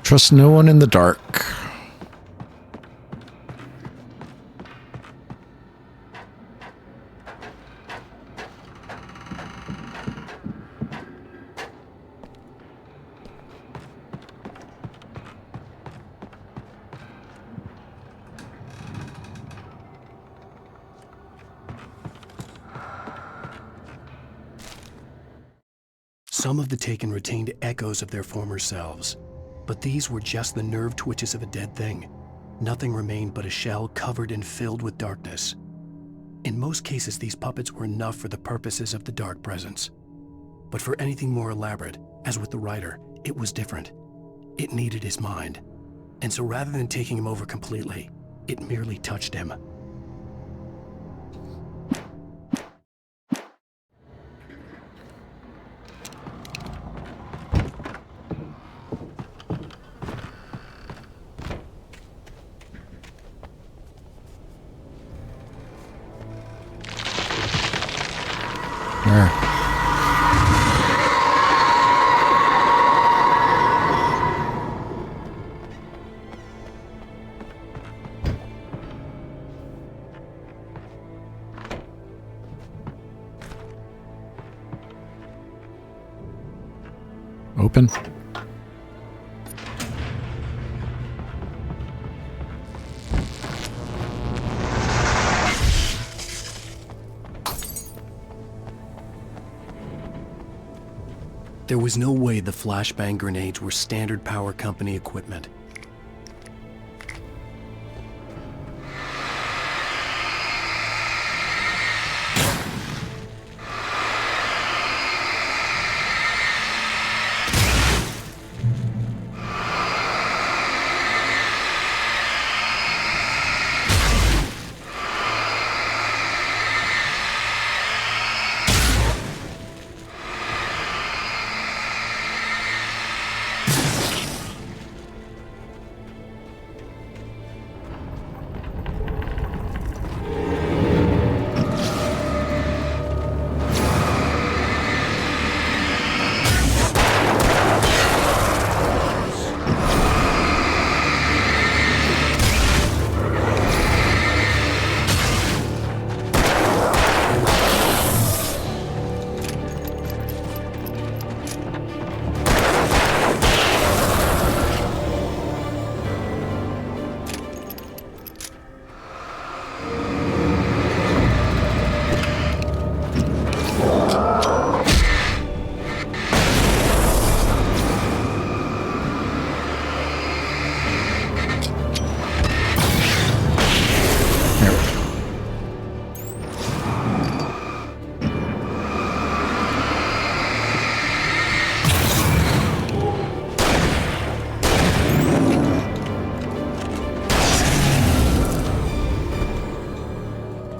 Trust no one in the dark. Some of the Taken retained echoes of their former selves, but these were just the nerve twitches of a dead thing. Nothing remained but a shell covered and filled with darkness. In most cases, these puppets were enough for the purposes of the dark presence. But for anything more elaborate, as with the writer, it was different. It needed his mind. And so rather than taking him over completely, it merely touched him. Open. There was no way the flashbang grenades were standard power company equipment.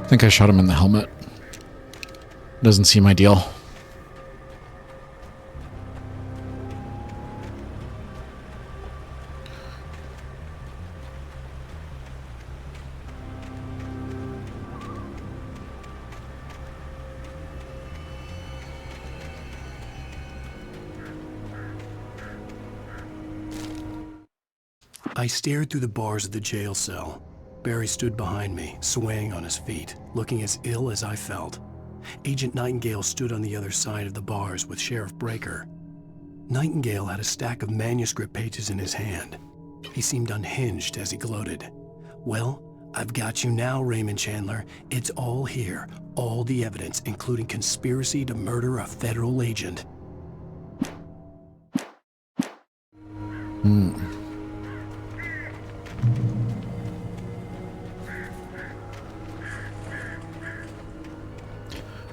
think I shot him in the helmet. Doesn't seem ideal. I stared through the bars of the jail cell. Barry stood behind me, swaying on his feet, looking as ill as I felt. Agent Nightingale stood on the other side of the bars with Sheriff Breaker. Nightingale had a stack of manuscript pages in his hand. He seemed unhinged as he gloated. "Well, I've got you now, Raymond Chandler. It's all here. All the evidence, including conspiracy to murder a federal agent."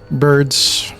Birds.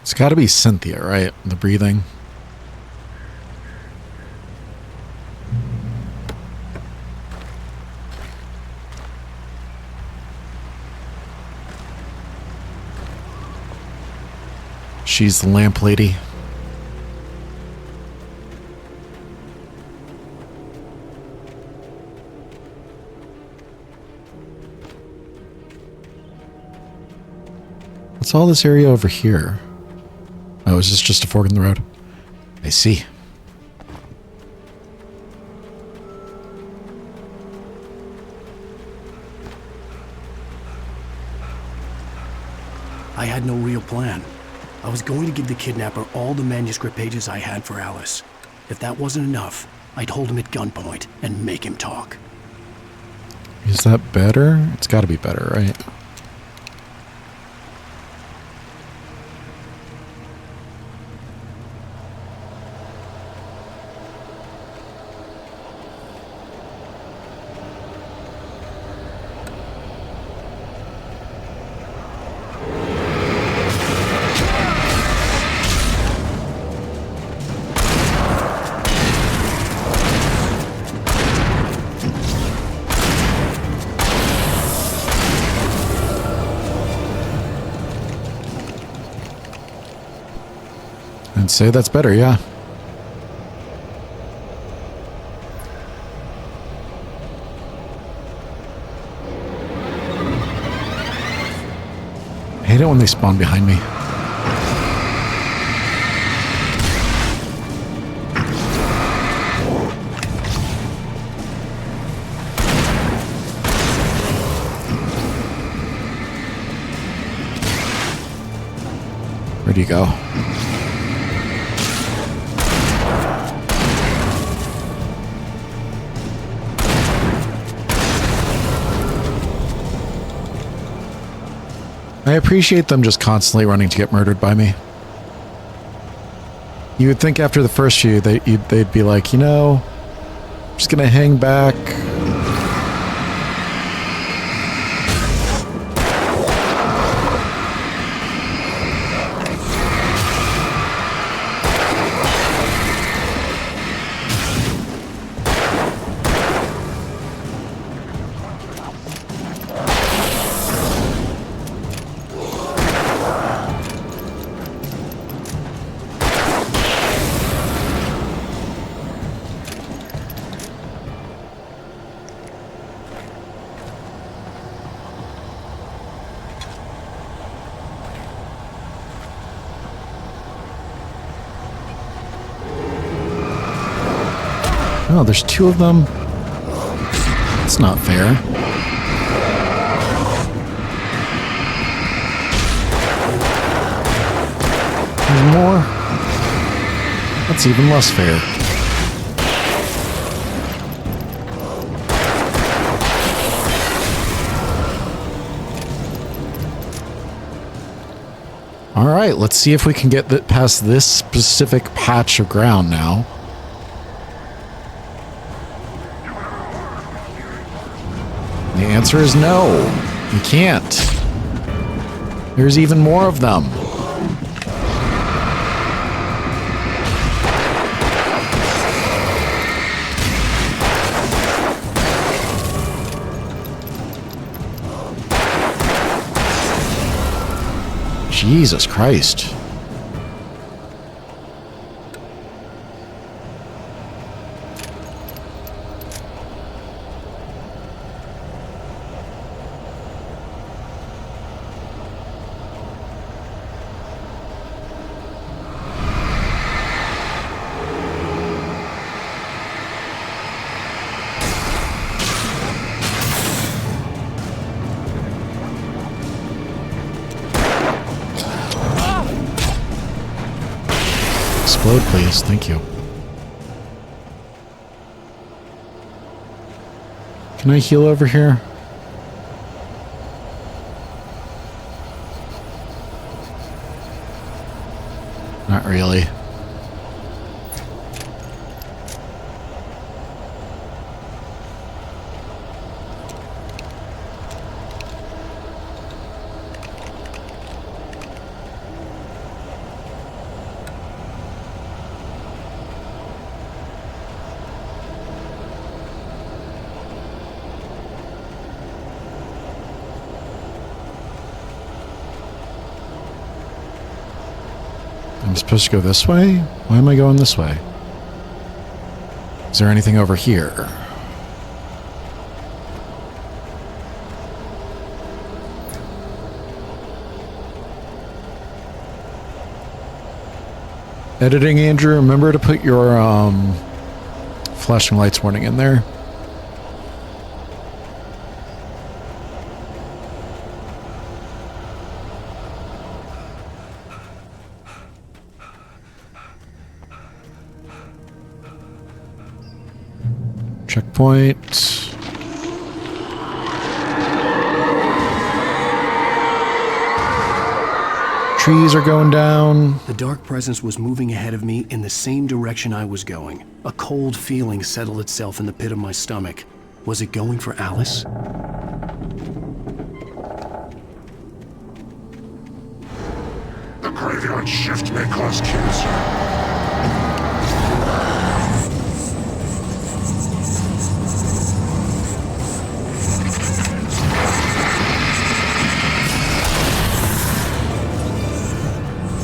It's got to be Cynthia, right? The breathing. She's the lamp lady. What's all this area over here? Oh, is this just a fork in the road? I see. I had no real plan. I was going to give the kidnapper all the manuscript pages I had for Alice. If that wasn't enough, I'd hold him at gunpoint and make him talk. Is that better? It's got to be better, right? I'd say that's better, yeah. I hate it when they spawn behind me. Where do you go? I appreciate them just constantly running to get murdered by me. You would think after the first few they'd be like, you know, I'm just gonna hang back. Oh, there's two of them. That's not fair. There's more. That's even less fair. All right, let's see if we can get past this specific patch of ground now. The answer is no. You can't. There's even more of them. Jesus Christ. Explode, please. Thank you. Can I heal over here? Not really. I'm supposed to go this way? Why am I going this way? Is there anything over here? Editing, Andrew, remember to put your flashing lights warning in there. Checkpoint. Trees are going down. The dark presence was moving ahead of me in the same direction I was going. A cold feeling settled itself in the pit of my stomach. Was it going for Alice? The graveyard shift may cause cancer.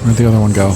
Where'd the other one go?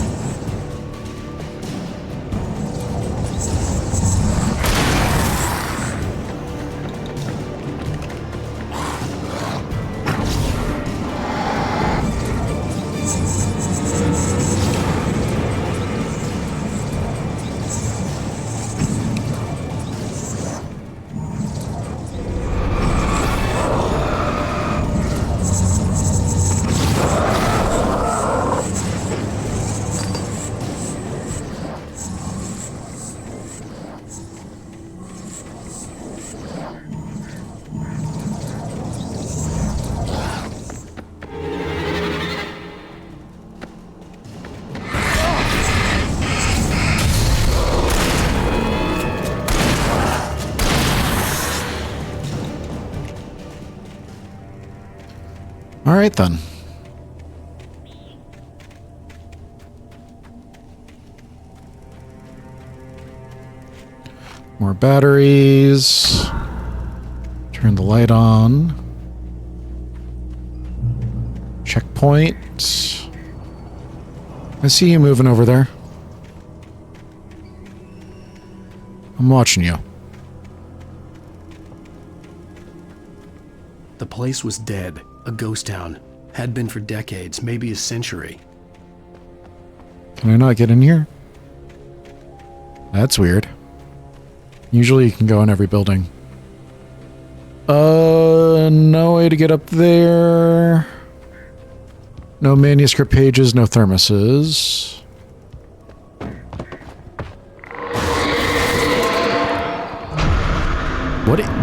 All right, then. More batteries. Turn the light on. Checkpoint. I see you moving over there. I'm watching you. The place was dead. A ghost town. Had been for decades, maybe a century. Can I not get in here? That's weird. Usually you can go in every building. No way to get up there. No manuscript pages, no thermoses.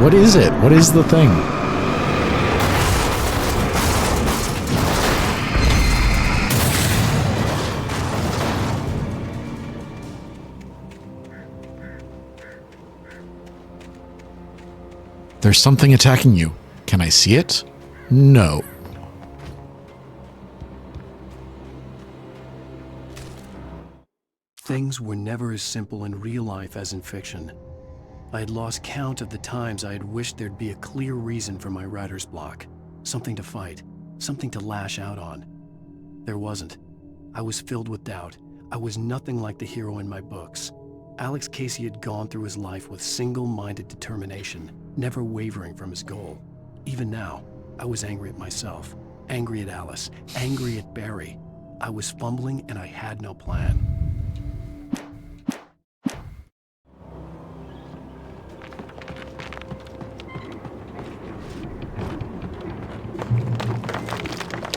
What is it? What is the thing? There's something attacking you. Can I see it? No. Things were never as simple in real life as in fiction. I had lost count of the times I had wished there'd be a clear reason for my writer's block. Something to fight, something to lash out on. There wasn't. I was filled with doubt. I was nothing like the hero in my books. Alex Casey had gone through his life with single-minded determination, never wavering from his goal. Even now, I was angry at myself, angry at Alice, angry at Barry. I was fumbling and I had no plan.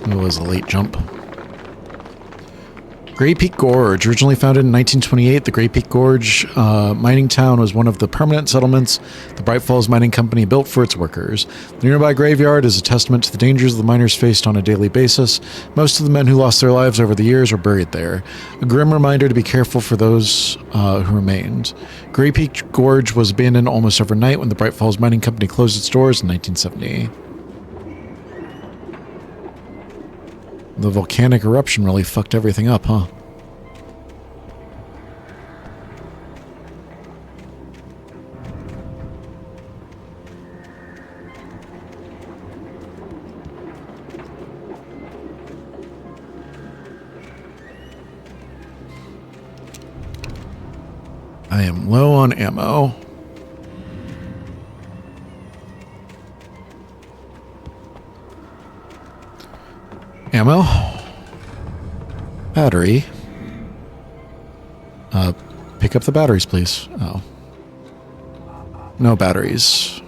It was a late jump. Grey Peak Gorge, originally founded in 1928, the Grey Peak Gorge mining town was one of the permanent settlements the Bright Falls Mining Company built for its workers. The nearby graveyard is a testament to the dangers the miners faced on a daily basis. Most of the men who lost their lives over the years are buried there. A grim reminder to be careful for those who remained. Grey Peak Gorge was abandoned almost overnight when the Bright Falls Mining Company closed its doors in 1970. The volcanic eruption really fucked everything up, huh? I am low on ammo. Ammo. Battery. Pick up the batteries, please. Oh. No batteries.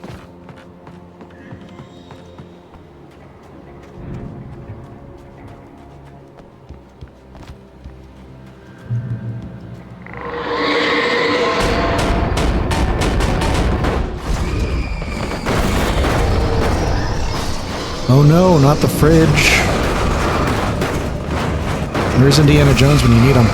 Oh no, not the fridge. Where's Indiana Jones when you need him?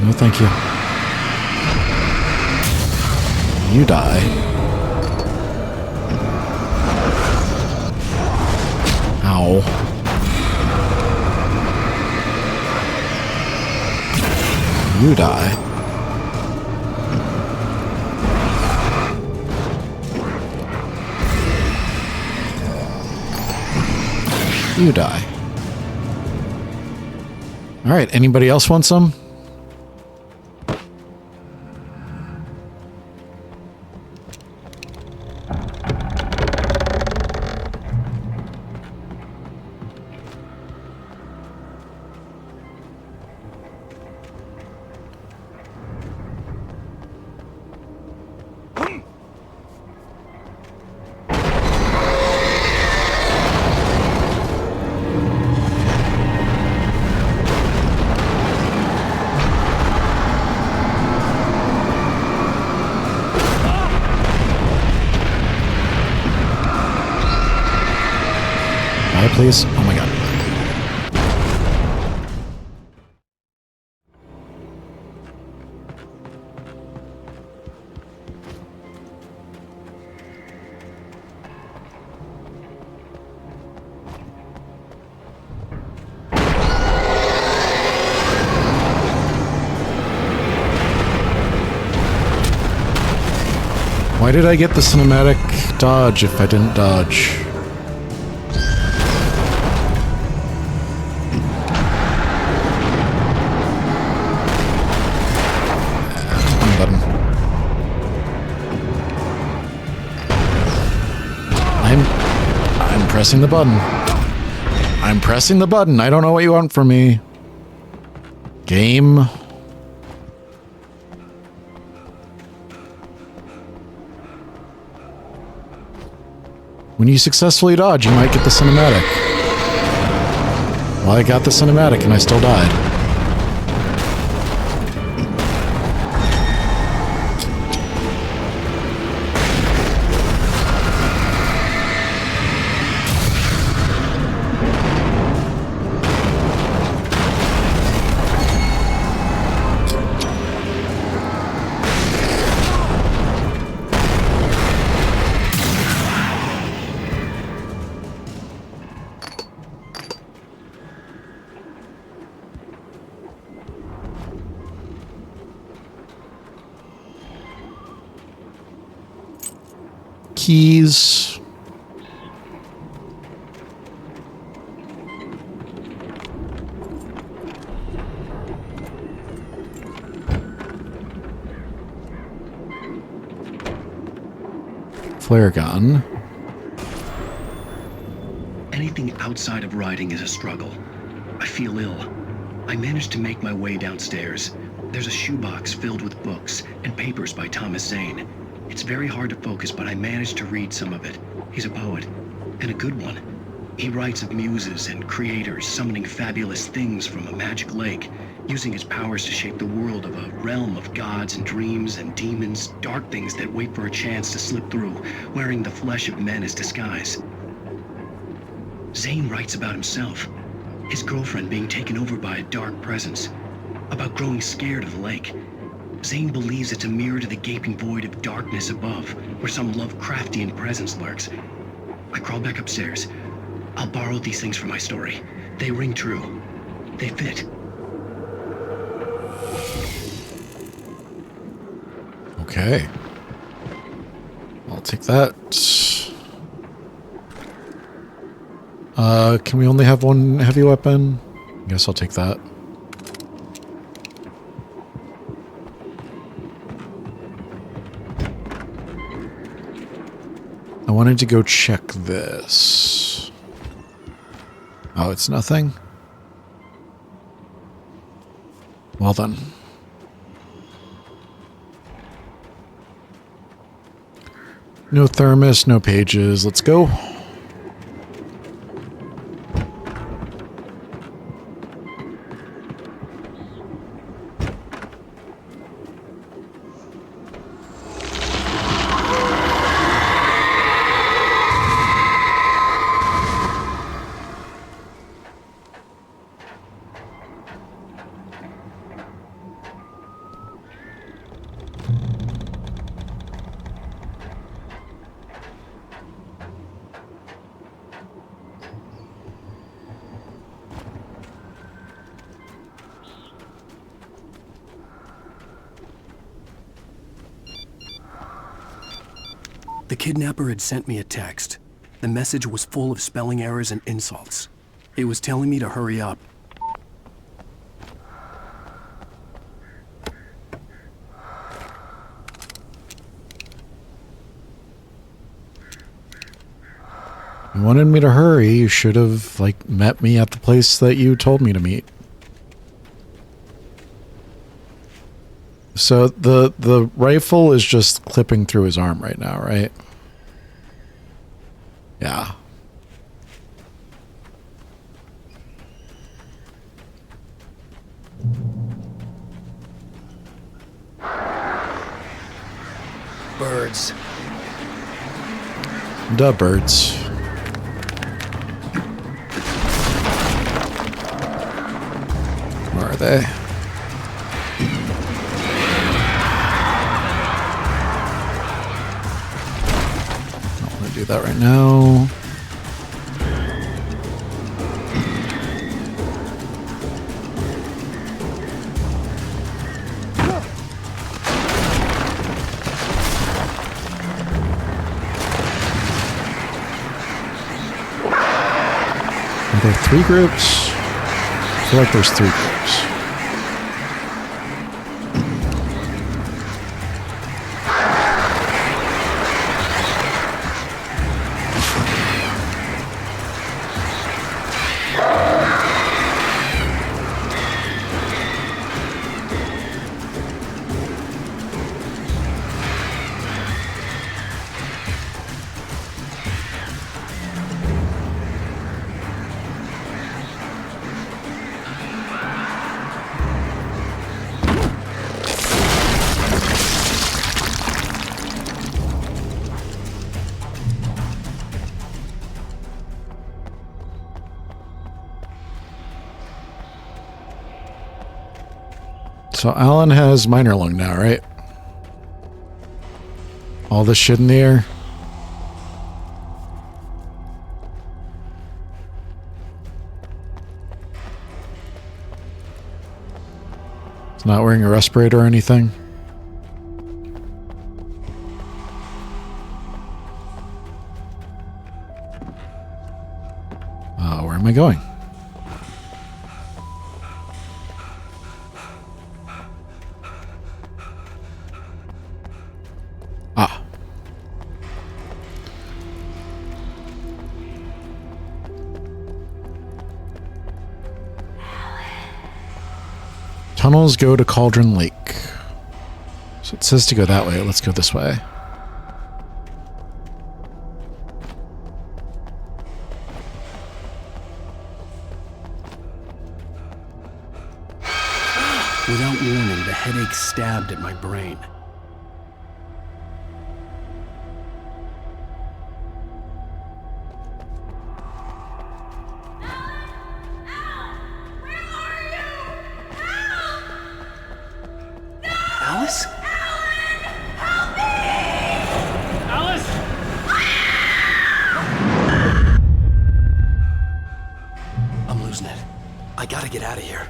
No, thank you. You die. Ow. You die. You die. All right, anybody else want some? Please? Oh my god. Why did I get the cinematic dodge if I didn't dodge? Wrong button. I'm pressing the button. I'm pressing the button. I don't know what you want from me. Game. When you successfully dodge, you might get the cinematic. Well, I got the cinematic and I still died. Keys. Flare gun. Anything outside of writing is a struggle. I feel ill. I managed to make my way downstairs. There's a shoebox filled with books and papers by Thomas Zane. It's very hard to focus, but I managed to read some of it. He's a poet, and a good one. He writes of muses and creators summoning fabulous things from a magic lake, using his powers to shape the world of a realm of gods and dreams and demons, dark things that wait for a chance to slip through, wearing the flesh of men as disguise. Zane writes about himself, his girlfriend being taken over by a dark presence, about growing scared of the lake. Zane believes it's a mirror to the gaping void of darkness above, where some Lovecraftian presence lurks. I crawl back upstairs. I'll borrow these things for my story. They ring true. They fit. Okay. I'll take that. Can we only have one heavy weapon? I guess I'll take that. I wanted to go check this. Oh, it's nothing? Well then. No thermos, no pages. Let's go. The kidnapper had sent me a text. The message was full of spelling errors and insults. It was telling me to hurry up. You wanted me to hurry. You should have, like, met me at the place that you told me to meet. So the rifle is just clipping through his arm right now, right? Yeah. Birds. Duh, birds. Where are they? Do that right now. there 3 groups? I feel like there's 3 groups. So Alan has minor lung now, right? All this shit in the air. He's not wearing a respirator or anything. Where am I going? Tunnels go to Cauldron Lake. So it says to go that way. Let's go this way. Without warning, the headache stabbed at my brain. Alice? Alice! I'm losing it. I gotta get out of here.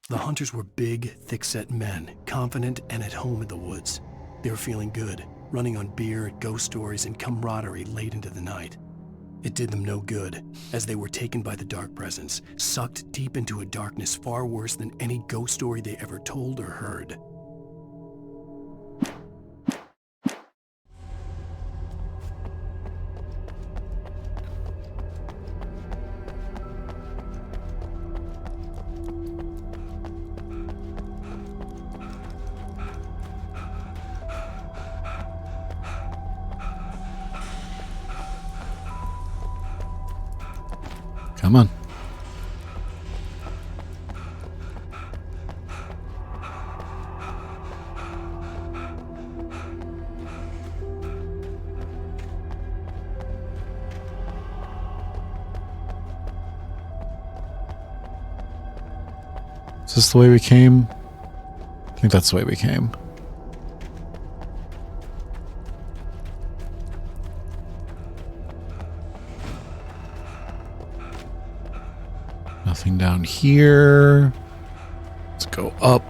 The hunters were big, thick-set men, confident and at home in the woods. They were feeling good, running on beer, ghost stories, and camaraderie late into the night. It did them no good, as they were taken by the dark presence, sucked deep into a darkness far worse than any ghost story they ever told or heard. Come on. Is this the way we came? I think that's the way we came. Nothing down here. Let's go up.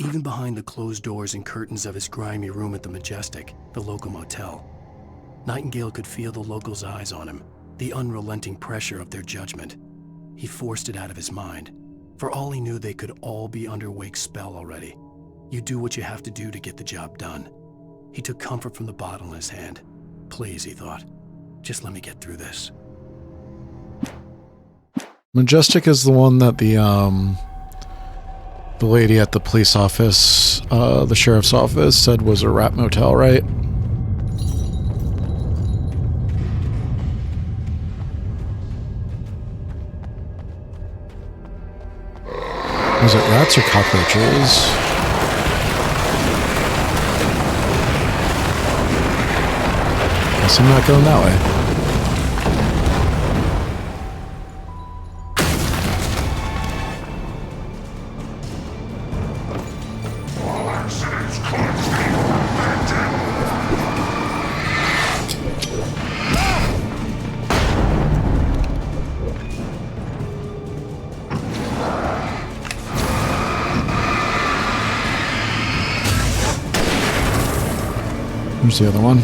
Even behind the closed doors and curtains of his grimy room at the Majestic, the local motel, Nightingale could feel the locals' eyes on him, the unrelenting pressure of their judgment. He forced it out of his mind. For all he knew, they could all be under Wake's spell already. You do what you have to do to get the job done. He took comfort from the bottle in his hand. Please, he thought, just let me get through this. Majestic is the one that the lady at the police office, the sheriff's office, said was a rat motel, right? Was it rats or cockroaches? Guess I'm not going that way. Here's the other one.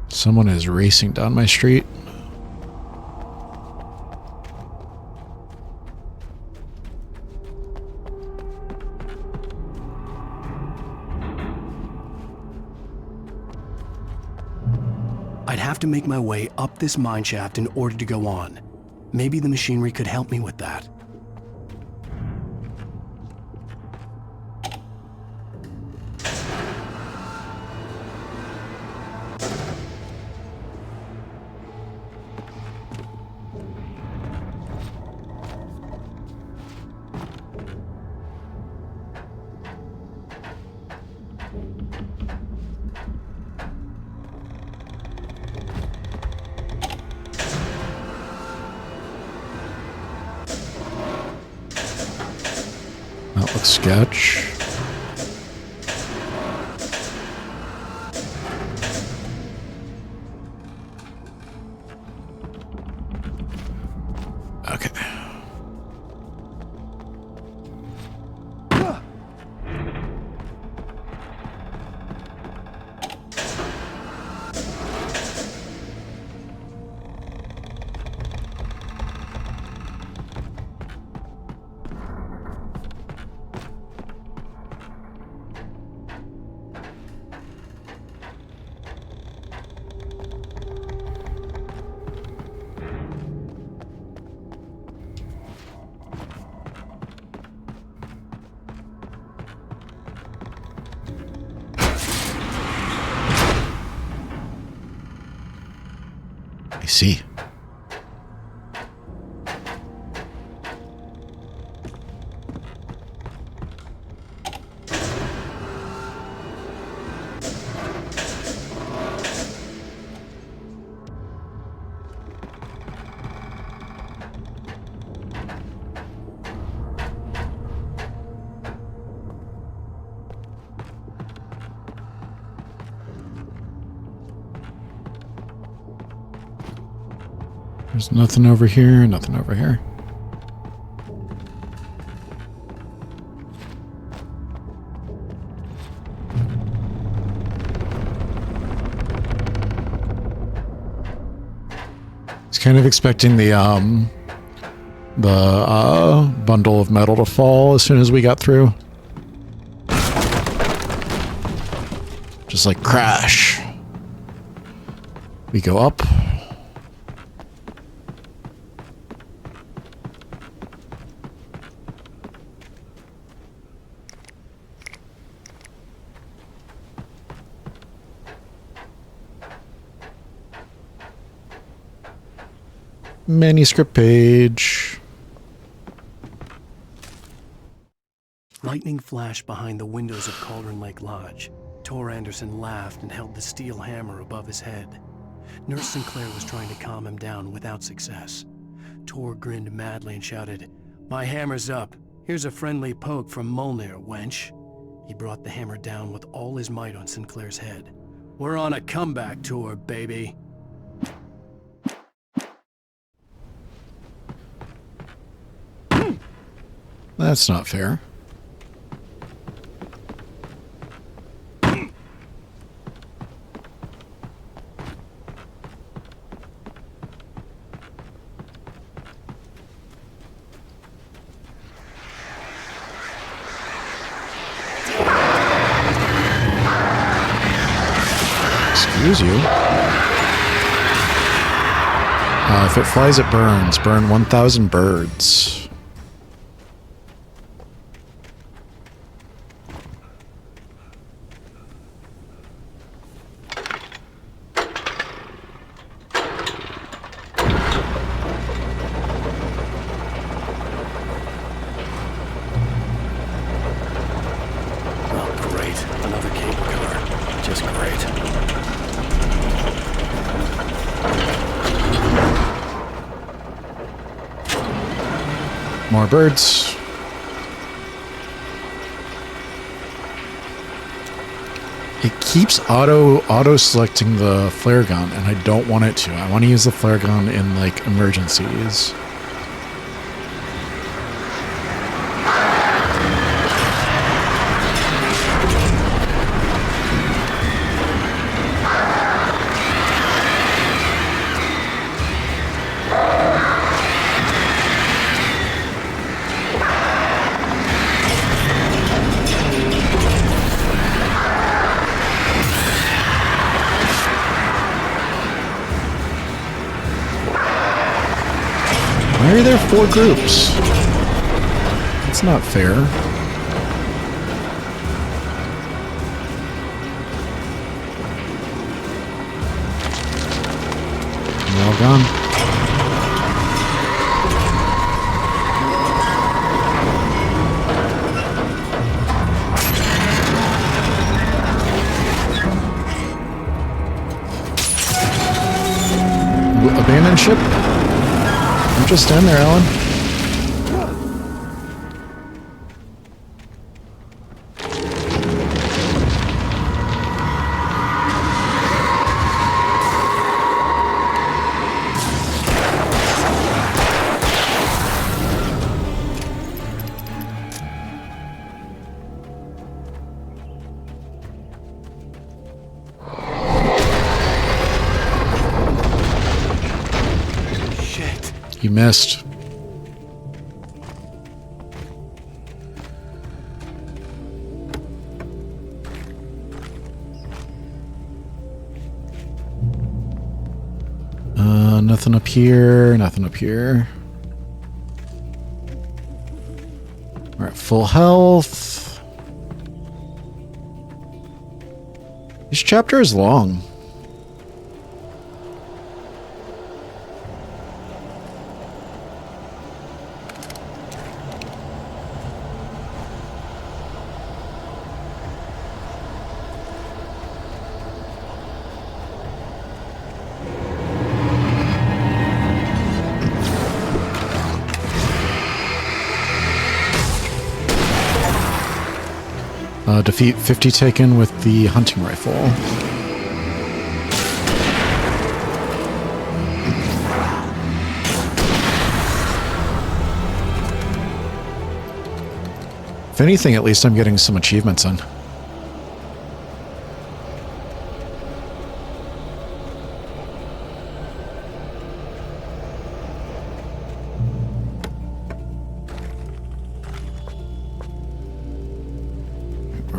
Someone is racing down my street. I'd have to make my way up this mine shaft in order to go on. Maybe the machinery could help me with that. That looks sketch. Okay. I see. There's nothing over here, nothing over here. I was kind of expecting the bundle of metal to fall as soon as we got through. Just like crash. We go up. Manuscript page. Lightning flashed behind the windows of Cauldron Lake Lodge. Tor Anderson laughed and held the steel hammer above his head. Nurse Sinclair was trying to calm him down without success. Tor grinned madly and shouted, "My hammer's up. Here's a friendly poke from Molnir, wench." He brought the hammer down with all his might on Sinclair's head. "We're on a comeback tour, baby." That's not fair. Excuse you. If it flies, it burns. Burn 1,000 birds. More birds. It keeps auto selecting the flare gun, and I don't want it to. I want to use the flare gun in like emergencies. Why are there 4 groups? It's not fair. They're all gone. Abandoned ship? I'm just in there, Alan. You missed. Nothing up here, nothing up here. We're at full health. This chapter is long. Defeat 50 taken with the hunting rifle. If anything, at least I'm getting some achievements in.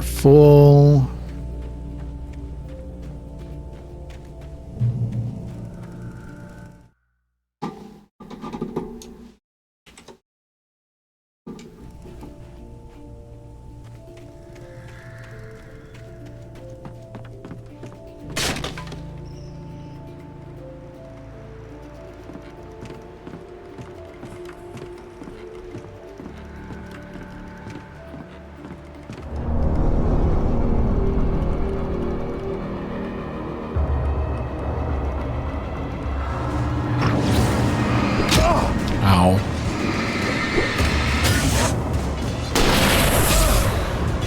Full.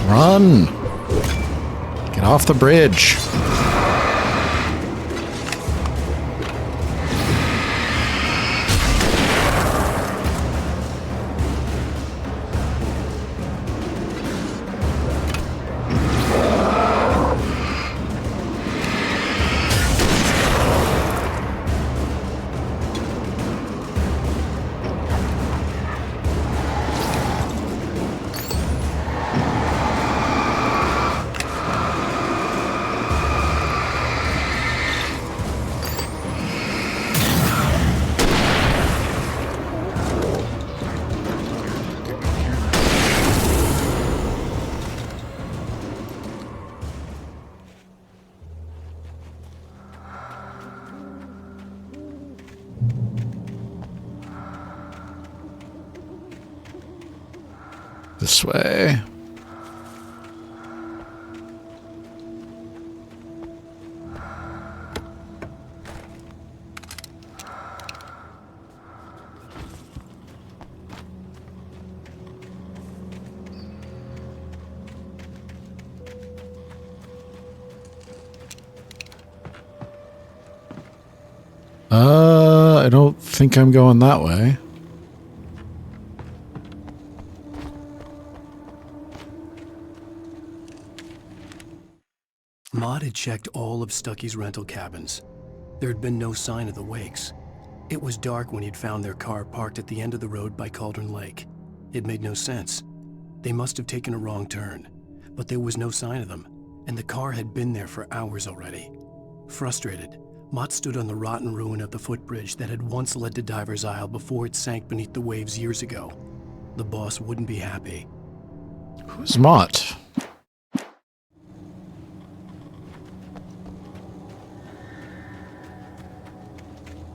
Run! Get off the bridge. This way. I don't think I'm going that way. Maud had checked all of Stucky's rental cabins. There had been no sign of the Wakes. It was dark when he'd found their car parked at the end of the road by Cauldron Lake. It made no sense. They must have taken a wrong turn, but there was no sign of them, and the car had been there for hours already. Frustrated, Mott stood on the rotten ruin of the footbridge that had once led to Diver's Isle before it sank beneath the waves years ago. The boss wouldn't be happy. Who's Mott?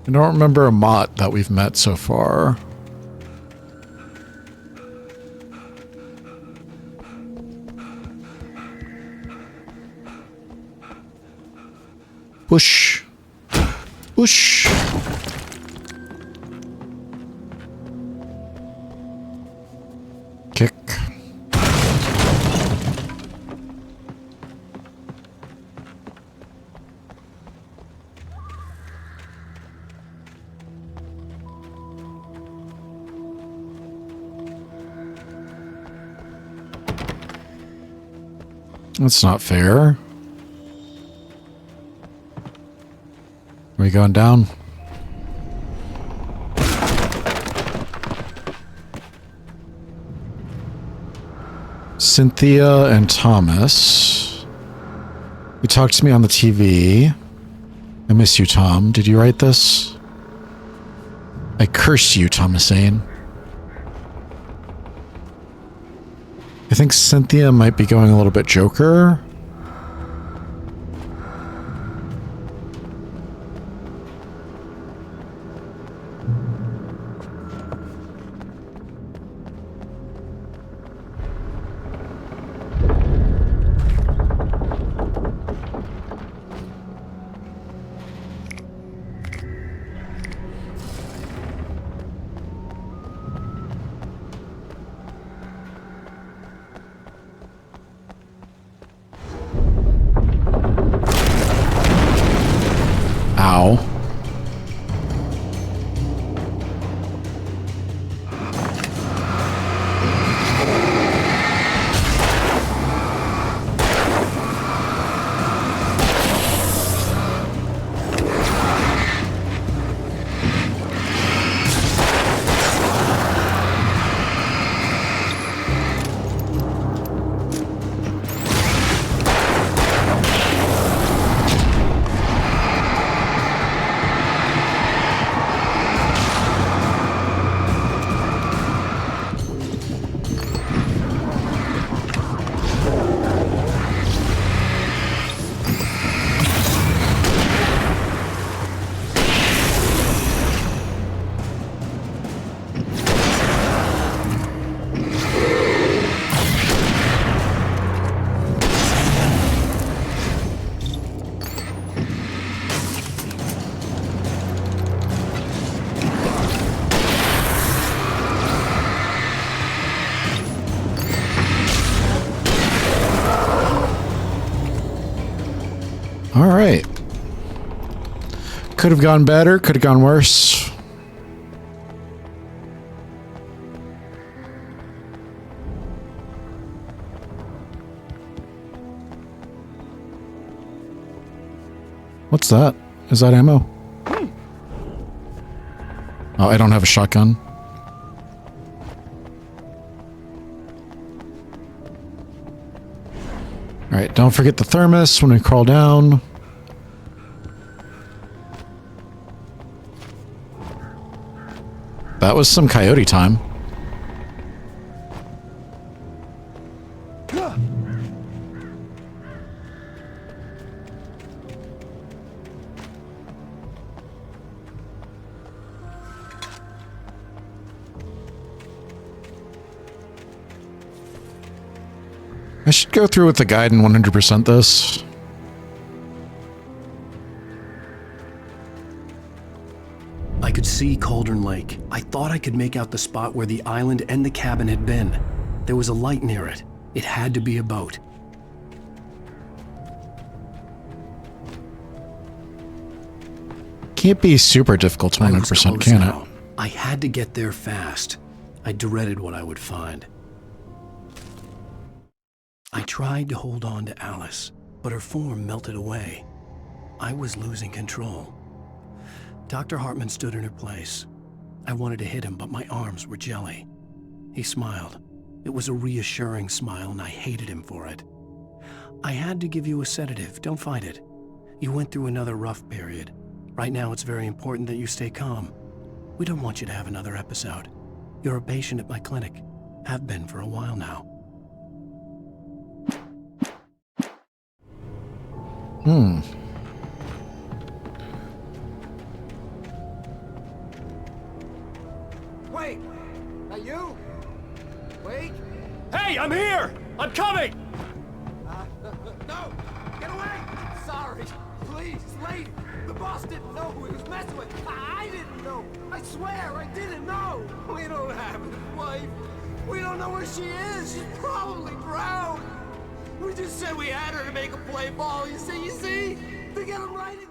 I don't remember a Mott that we've met so far. Whoosh. Whoosh. Kick. That's not fair. Are we going down? Cynthia and Thomas. You talked to me on the TV. I miss you, Tom. Did you write this? I curse you, Thomasine. I think Cynthia might be going a little bit Joker. Ow. All right. Could have gone better, could have gone worse. What's that? Is that ammo? Oh, I don't have a shotgun. All right, don't forget the thermos when we crawl down. That was some coyote time. I should go through with the guide and 100% this. I could see Cauldron Lake. I thought I could make out the spot where the island and the cabin had been. There was a light near it. It had to be a boat. can't be super difficult to 100%, can it? I had to get there fast. I dreaded what I would find. I tried to hold on to Alice, but her form melted away. I was losing control. Dr. Hartman stood in her place. I wanted to hit him, but my arms were jelly. He smiled. It was a reassuring smile, and I hated him for it. I had to give you a sedative. Don't fight it. You went through another rough period. Right now, it's very important that you stay calm. We don't want you to have another episode. You're a patient at my clinic. Have been for a while now. Wait! Are you? Wait! Hey, I'm here! I'm coming! No! Get away! Sorry! Please, lady! The boss didn't know who he was messing with! I didn't know! I swear, I didn't know! We don't have his wife! We don't know where she is! She's probably drowned! We just said we had her to make a play ball, you see? To get him right in...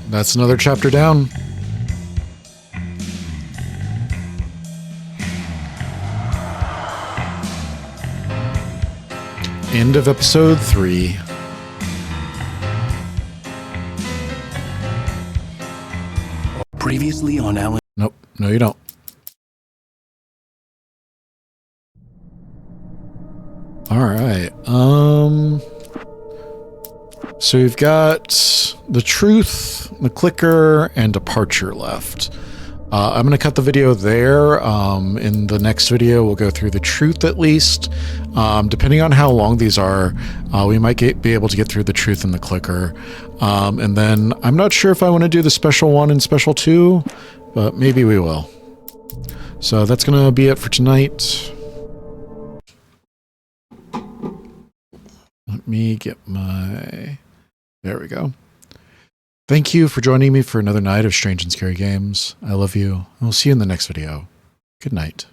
That's another chapter down. End of episode 3. Previously on Alan. Nope. No, you don't. All right. So we've got the truth, the clicker, and departure left. I'm going to cut the video there. In the next video, we'll go through the truth at least. Depending on how long these are, we might be able to get through the truth and the clicker. And then I'm not sure if I want to do the special 1 and special 2, but maybe we will. So that's going to be it for tonight. Let me get my... There we go. Thank you for joining me for another night of Strange and Scary Games. I love you. I'll see you in the next video. Good night.